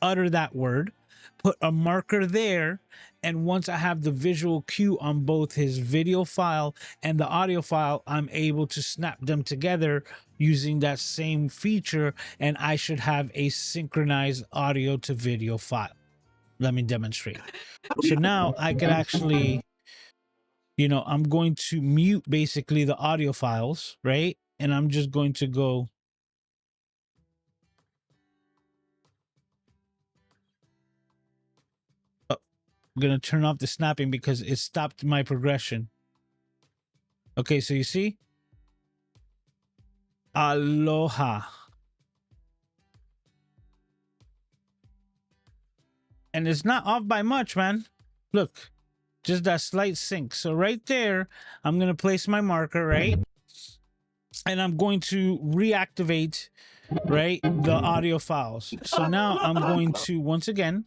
utter that word, put a marker there, and once I have the visual cue on both his video file and the audio file, I'm able to snap them together using that same feature, and I should have a synchronized audio to video file. Let me demonstrate. So now I can actually, you know, I'm going to mute basically the audio files, right? And I'm just going to go I'm going to turn off the snapping because it stopped my progression. Okay, so you see? Aloha. And it's not off by much, man. Look, just that slight sync. So right there, I'm going to place my marker, right? And I'm going to reactivate, right, the audio files. So now I'm going to, once again,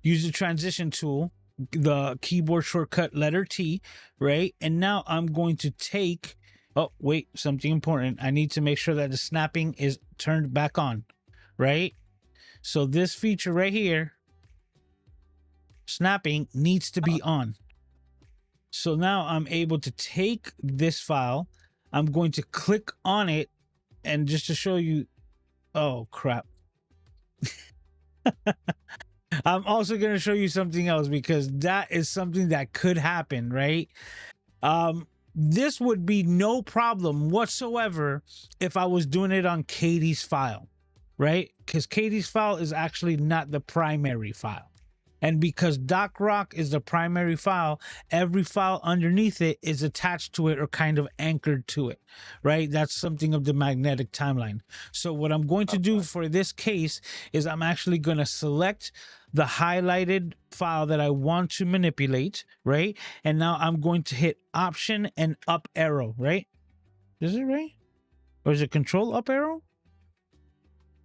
use the transition tool, the keyboard shortcut letter T, right? And now I'm going to take, oh, wait, something important. I need to make sure that the snapping is turned back on, right? So this feature right here, snapping, needs to be on. So now I'm able to take this file. I'm going to click on it, and just to show you, oh, crap. I'm also going to show you something else because that is something that could happen, right? This would be no problem whatsoever if I was doing it on Katie's file, right? Because Katie's file is actually not the primary file. And because Doc Rock is the primary file, every file underneath it is attached to it or kind of anchored to it, right? That's something of the magnetic timeline. So what I'm going to do for this case is I'm actually going to select the highlighted file that I want to manipulate, right? And now I'm going to hit Option and up arrow, right? Is it right? Or is it Control up arrow?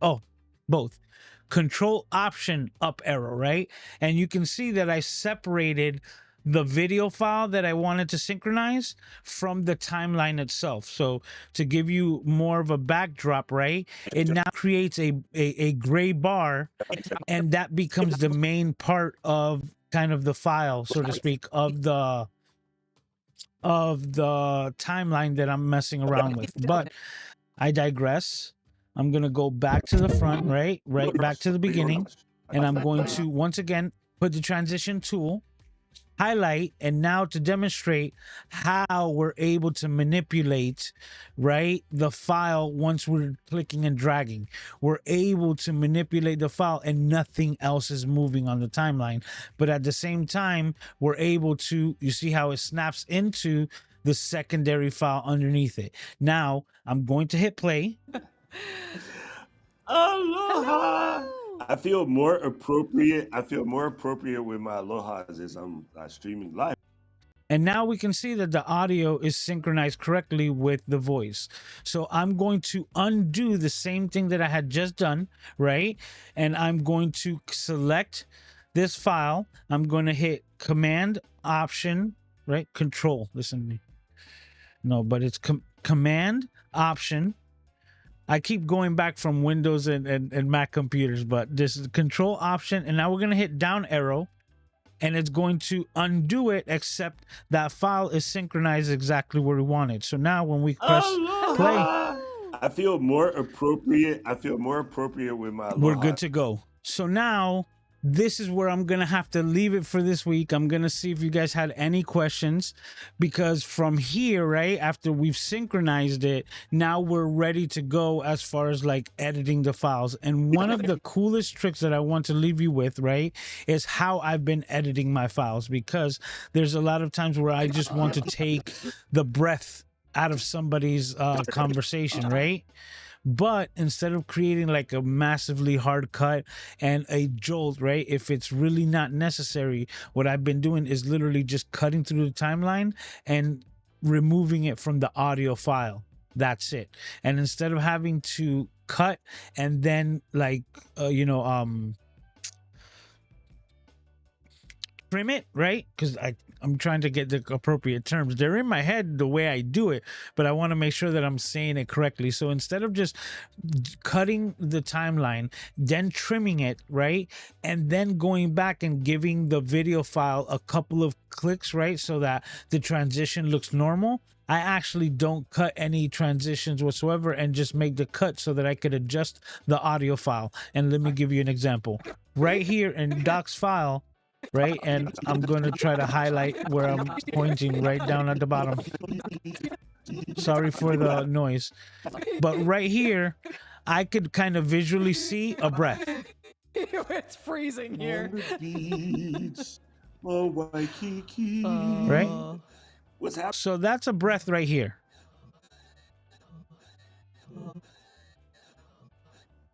Oh, both. Control Option up arrow, right? And you can see that I separated the video file that I wanted to synchronize from the timeline itself. So to give you more of a backdrop, right, it now creates a gray bar, and that becomes the main part of kind of the file, so to speak, of the timeline that I'm messing around with. But I digress. I'm going to go back to the front, right back to the beginning. And I'm going to, once again, put the transition tool, highlight, and now to demonstrate how we're able to manipulate, right, the file once we're clicking and dragging. We're able to manipulate the file and nothing else is moving on the timeline. But at the same time, we're able to, you see how it snaps into the secondary file underneath it. Now, I'm going to hit play. Aloha. I feel more appropriate. I feel more appropriate with my alohas as I'm streaming live. And now we can see that the audio is synchronized correctly with the voice. So I'm going to undo the same thing that I had just done, right? And I'm going to select this file. I'm going to hit Command Option, right? Control. Listen to me. No, but it's Command Option. I keep going back from Windows and Mac computers, but this is Control Option. And now we're going to hit down arrow. And it's going to undo it, except that file is synchronized exactly where we want it. So now when we press play, I feel more appropriate. I feel more appropriate with my alohas. We're good to go. So now this is where I'm going to have to leave it for this week. I'm going to see if you guys had any questions, because from here, right, after we've synchronized it, now we're ready to go as far as like editing the files. And one of the coolest tricks that I want to leave you with, right, is how I've been editing my files, because there's a lot of times where I just want to take the breath out of somebody's conversation, right? But instead of creating like a massively hard cut and a jolt, right, if it's really not necessary, what I've been doing is literally just cutting through the timeline and removing it from the audio file. That's it. And instead of having to cut and then like, trim it, right? Because I'm trying to get the appropriate terms. They're in my head the way I do it, but I want to make sure that I'm saying it correctly. So instead of just cutting the timeline, then trimming it, right? And then going back and giving the video file a couple of clicks, right? So that the transition looks normal. I actually don't cut any transitions whatsoever and just make the cut so that I could adjust the audio file. And let me give you an example. Right here in Doc's file, right, and I'm going to try to highlight where I'm pointing right down at the bottom. Sorry for the noise, but right here I could kind of visually see a breath. It's freezing here. Right? What's happening? So that's a breath right here.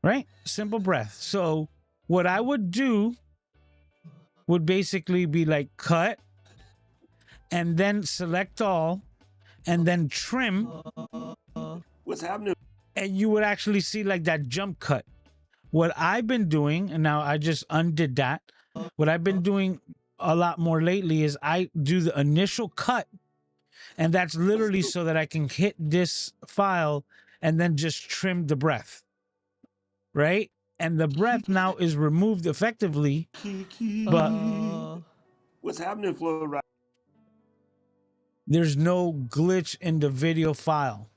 Right? Simple breath. So what I would do would basically be like cut and then select all and then trim. What's happening? And you would actually see like that jump cut. What I've been doing, and now I just undid that. What I've been doing a lot more lately is I do the initial cut, and that's literally so that I can hit this file and then just trim the breath. Right? And the breath now is removed effectively, but what's happening, Flo? Right? There's no glitch in the video file.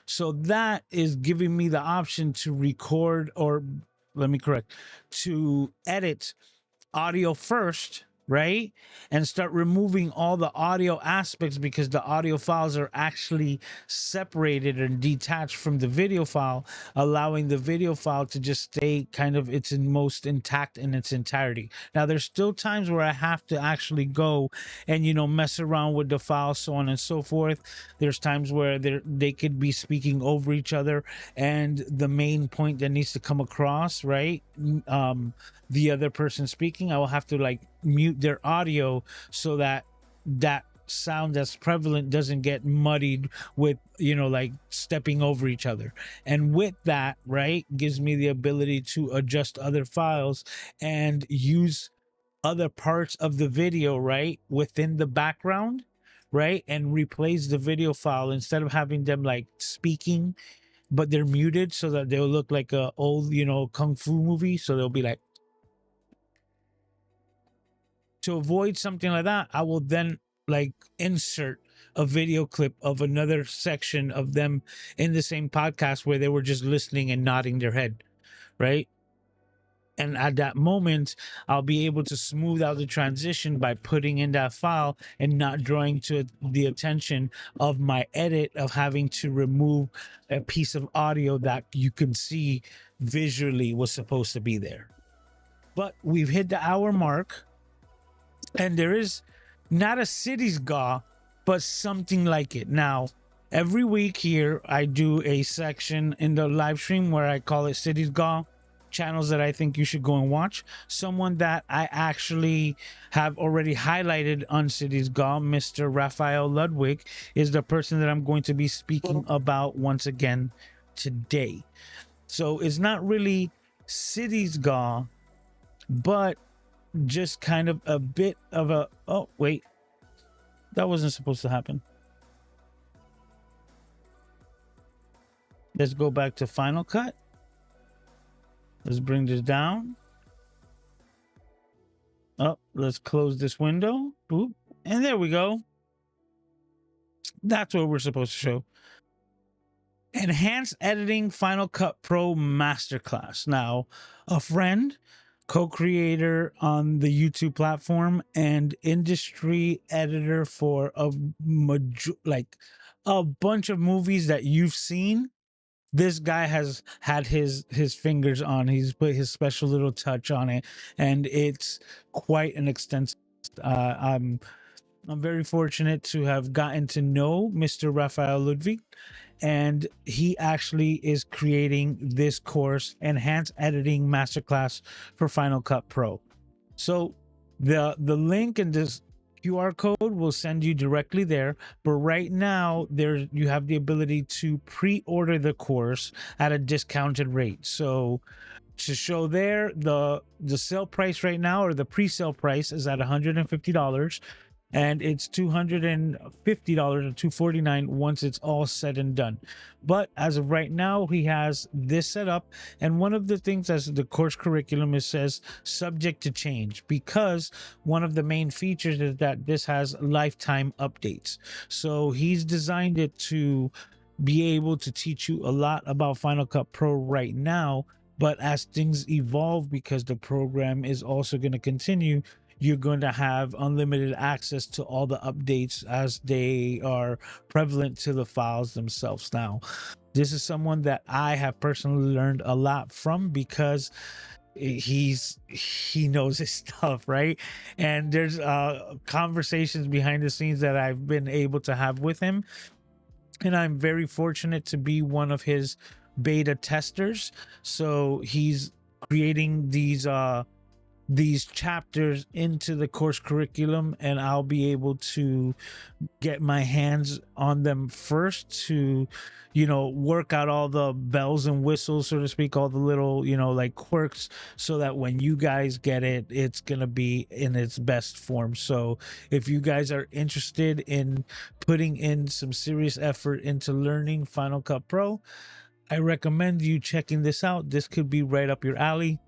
So that is giving me the option to record, or let me correct, to edit audio first, right? And start removing all the audio aspects, because the audio files are actually separated and detached from the video file, allowing the video file to just stay kind of its most intact in its entirety. Now, there's still times where I have to actually go and, mess around with the file, so on and so forth. There's times where they could be speaking over each other, and the main point that needs to come across, right? The other person speaking, I will have to like mute their audio so that that sound that's prevalent doesn't get muddied with, like stepping over each other. And with that, right, gives me the ability to adjust other files and use other parts of the video, right, within the background, right, and replace the video file instead of having them like speaking, but they're muted so that they'll look like a old, kung fu movie. So they'll be like, to avoid something like that, I will then like insert a video clip of another section of them in the same podcast where they were just listening and nodding their head, right? And at that moment, I'll be able to smooth out the transition by putting in that file and not drawing to the attention of my edit of having to remove a piece of audio that you can see visually was supposed to be there. But we've hit the hour mark. And there is not a city's GAW, but something like it. Now, every week here, I do a section in the live stream where I call it Cities GAW. channels that I think you should go and watch. Someone that I actually have already highlighted on Cities Gone, Mr. Raphael Ludwig, is the person that I'm going to be speaking about once again today. So it's not really Cities Gone, but just kind of a bit of a, oh, wait, that wasn't supposed to happen. Let's go back to Final Cut. Let's bring this down. Oh, let's close this window. Boop. And there we go. That's what we're supposed to show. Enhanced Editing Final Cut Pro Masterclass. Now, a friend, co-creator on the YouTube platform, and industry editor for a bunch of movies that you've seen. This guy has had his fingers on. He's put his special little touch on it, and it's quite an extensive. I'm very fortunate to have gotten to know Mr. Raphael Ludwig, and he actually is creating this course, Enhanced Editing Masterclass for Final Cut Pro. So the link in this QR code will send you directly there, but right now you have the ability to pre-order the course at a discounted rate. So to show there, the sale price right now, or the pre-sale price, is at $150, and it's $250 or $249 once it's all said and done. But as of right now, he has this set up, and one of the things as the course curriculum, it says subject to change, because one of the main features is that this has lifetime updates. So he's designed it to be able to teach you a lot about Final Cut Pro right now, but as things evolve, because the program is also going to continue, you're going to have unlimited access to all the updates as they are prevalent to the files themselves. Now, this is someone that I have personally learned a lot from, because he knows his stuff, right? And there's conversations behind the scenes that I've been able to have with him, and I'm very fortunate to be one of his beta testers. So he's creating these chapters into the course curriculum, and I'll be able to get my hands on them first to, work out all the bells and whistles, so to speak, all the little, like quirks, so that when you guys get it, it's going to be in its best form. So if you guys are interested in putting in some serious effort into learning Final Cut Pro, I recommend you checking this out. This could be right up your alley.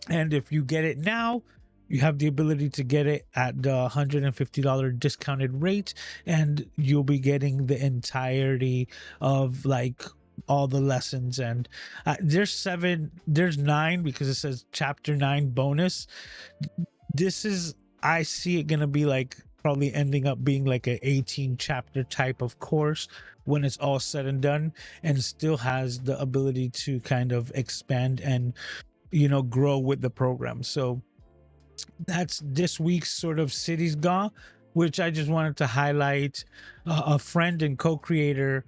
And if you get it now, you have the ability to get it at the $150 discounted rate, and you'll be getting the entirety of like all the lessons. And there's 9, because it says chapter 9 bonus. I see it gonna be like probably ending up being like a 18 chapter type of course when it's all said and done, and still has the ability to kind of expand and grow with the program. So that's this week's sort of Cities Gone, which I just wanted to highlight a friend and co-creator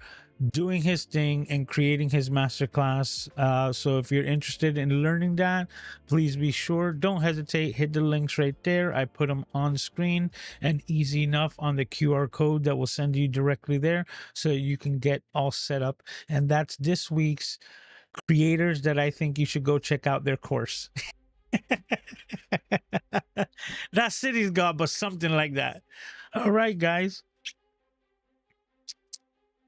doing his thing and creating his masterclass. So if you're interested in learning that, please be sure, don't hesitate, hit the links right there. I put them on screen and easy enough on the QR code that will send you directly there, so you can get all set up. And that's this week's creators that I think you should go check out their course. Not Cities God, but something like that. All right, guys.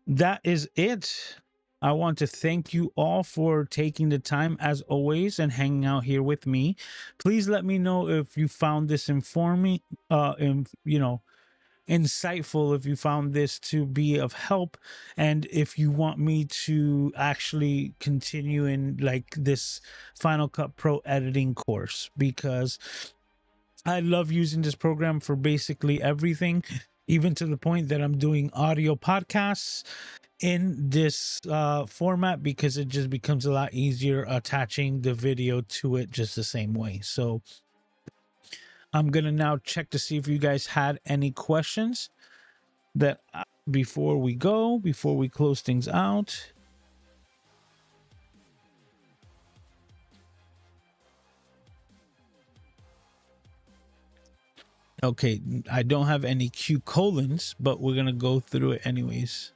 That is it. I want to thank you all for taking the time, as always, and hanging out here with me. Please let me know if you found this insightful, if you found this to be of help, and if you want me to actually continue in like this Final Cut Pro editing course, because I love using this program for basically everything, even to the point that I'm doing audio podcasts in this format, because it just becomes a lot easier attaching the video to it just the same way. So I'm going to now check to see if you guys had any questions that before we close things out. Okay, I don't have any Q colons, but we're gonna go through it anyways.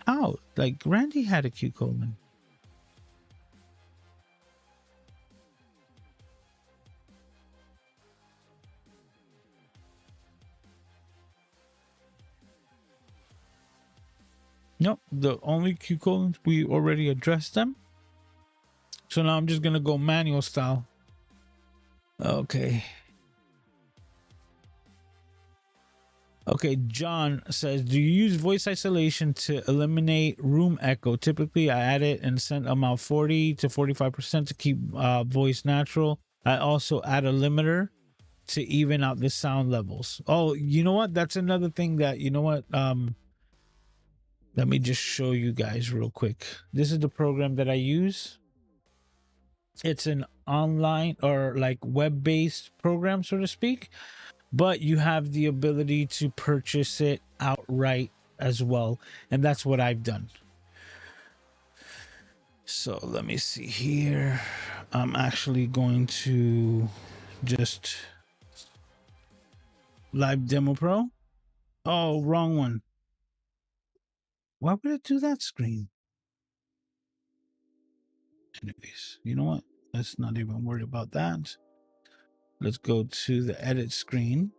How? Like Randy had a Q colon. Nope, the only Q colons, we already addressed them. So now I'm just gonna go manual style. Okay. Okay, John says, do you use voice isolation to eliminate room echo? Typically, I add it and send about 40 to 45% to keep voice natural. I also add a limiter to even out the sound levels. Oh, you know what? That's another thing that, you know what? Let me just show you guys real quick. This is the program that I use. It's an online or like web-based program, so to speak, but you have the ability to purchase it outright as well, and that's what I've done. So let me see here. I'm actually going to just live demo pro. Oh, wrong one. Why would it do that screen? Anyways, you know what? Let's not even worry about that. Let's go to the edit screen.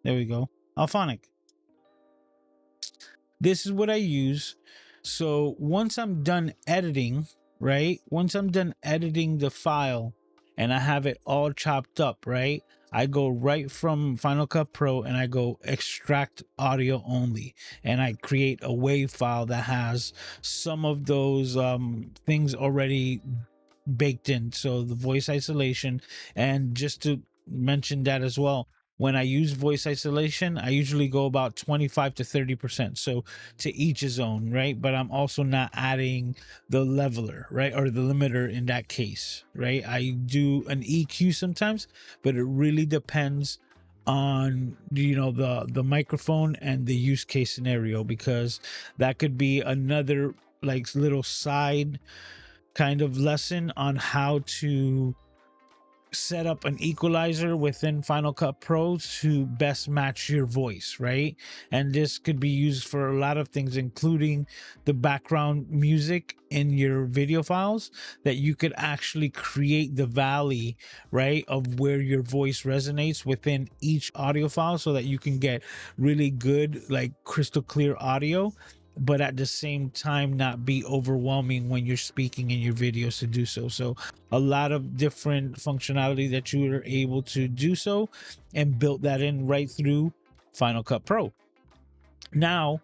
There we go. Alphonic. This is what I use. So once I'm done editing, right? Once I'm done editing the file and I have it all chopped up, right? I go right from Final Cut Pro and I go extract audio only. And I create a WAV file that has some of those things already baked in. So the voice isolation, and just to mention that as well, when I use voice isolation, I usually go about 25 to 30%. So to each his own, right? But I'm also not adding the leveler, right? Or the limiter in that case, right? I do an EQ sometimes, but it really depends on, you know, the microphone and the use case scenario, because that could be another like little side kind of lesson on how to set up an equalizer within Final Cut Pro to best match your voice, right? And this could be used for a lot of things, including the background music in your video files, that you could actually create the valley, right, of where your voice resonates within each audio file, so that you can get really good, like crystal clear audio, but at the same time not be overwhelming when you're speaking in your videos to do so. So a lot of different functionality that you are able to do so, and built that in right through Final Cut Pro. Now,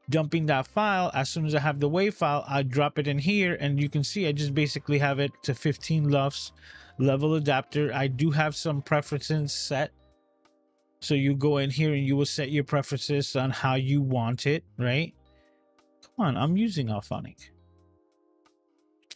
dumping that file, as soon as I have the WAV file, I drop it in here, and you can see I just basically have it to 15 LUFS level adapter. I do have some preferences set. So you go in here and you will set your preferences on how you want it, right? Come on, I'm using Alphonic,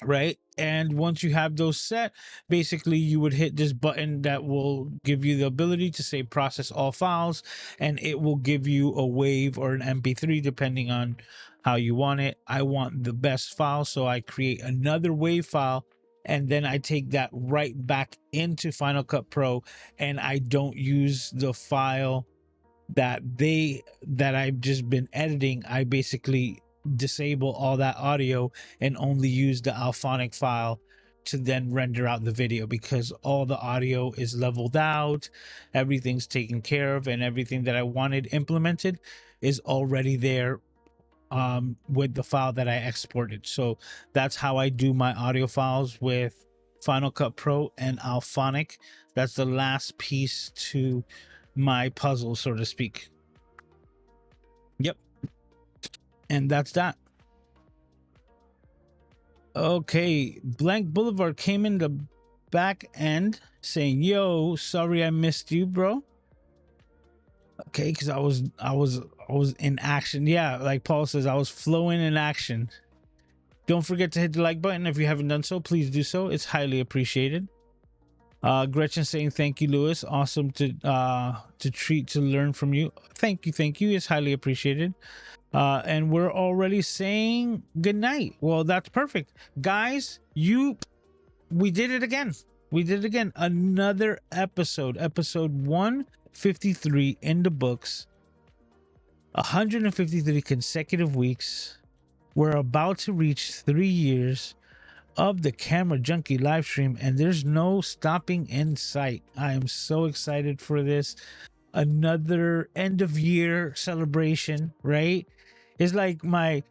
right? And once you have those set, basically you would hit this button that will give you the ability to say process all files, and it will give you a WAV or an MP3 depending on how you want it. I want the best file, so I create another WAV file, and then I take that right back into Final Cut Pro, and I don't use the file that I've just been editing. I basically disable all that audio and only use the Alphonic file to then render out the video, because all the audio is leveled out, everything's taken care of, and everything that I wanted implemented is already there with the file that I exported. So that's how I do my audio files with Final Cut Pro and Alphonic. That's the last piece to my puzzle, so to speak. Yep. And that's that. Okay, Blank Boulevard came in the back end saying, yo, sorry I missed you, bro. Okay, because I was in action. Yeah, like Paul says, I was flowing in action. Don't forget to hit the like button if you haven't done so. Please do so. It's highly appreciated. Gretchen saying, thank you, Lewis. Awesome to learn from you. Thank you. It's highly appreciated. And we're already saying good night. Well, that's perfect, guys. We did it again. Another episode 1 153 in the books, 153 consecutive weeks. We're about to reach 3 years of the Camera Junkie live stream, and there's no stopping in sight. I am so excited for this. Another end of year celebration, right? It's like my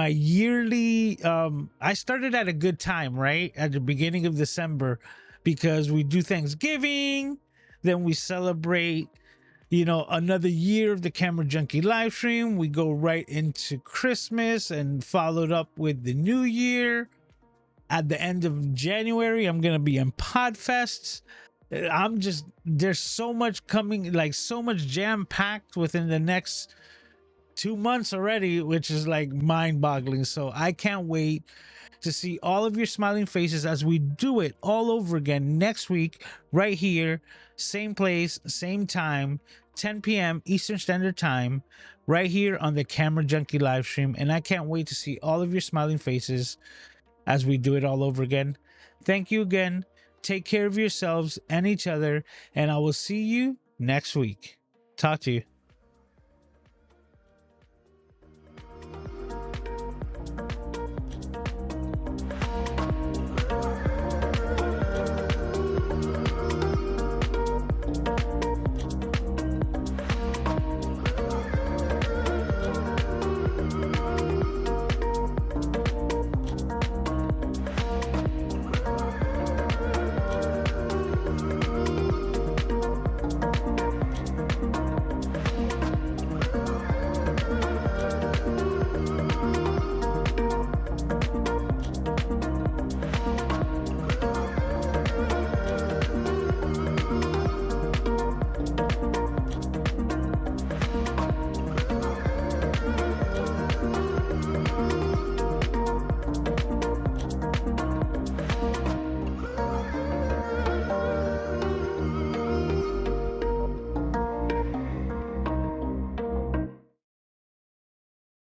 yearly I started at a good time, right? At the beginning of December, because we do Thanksgiving, then we celebrate, another year of the Camera Junkie live stream. We go right into Christmas and followed up with the New Year. At the end of January, I'm gonna be in Podfests. There's so much coming, like so much jam packed within the next 2 months already, which is like mind boggling. So I can't wait to see all of your smiling faces as we do it all over again next week, right here, same place, same time, 10 p.m. Eastern Standard Time, right here on the Camera Junkie live stream. And I can't wait to see all of your smiling faces as we do it all over again. Thank you again. Take care of yourselves and each other, and I will see you next week. Talk to you.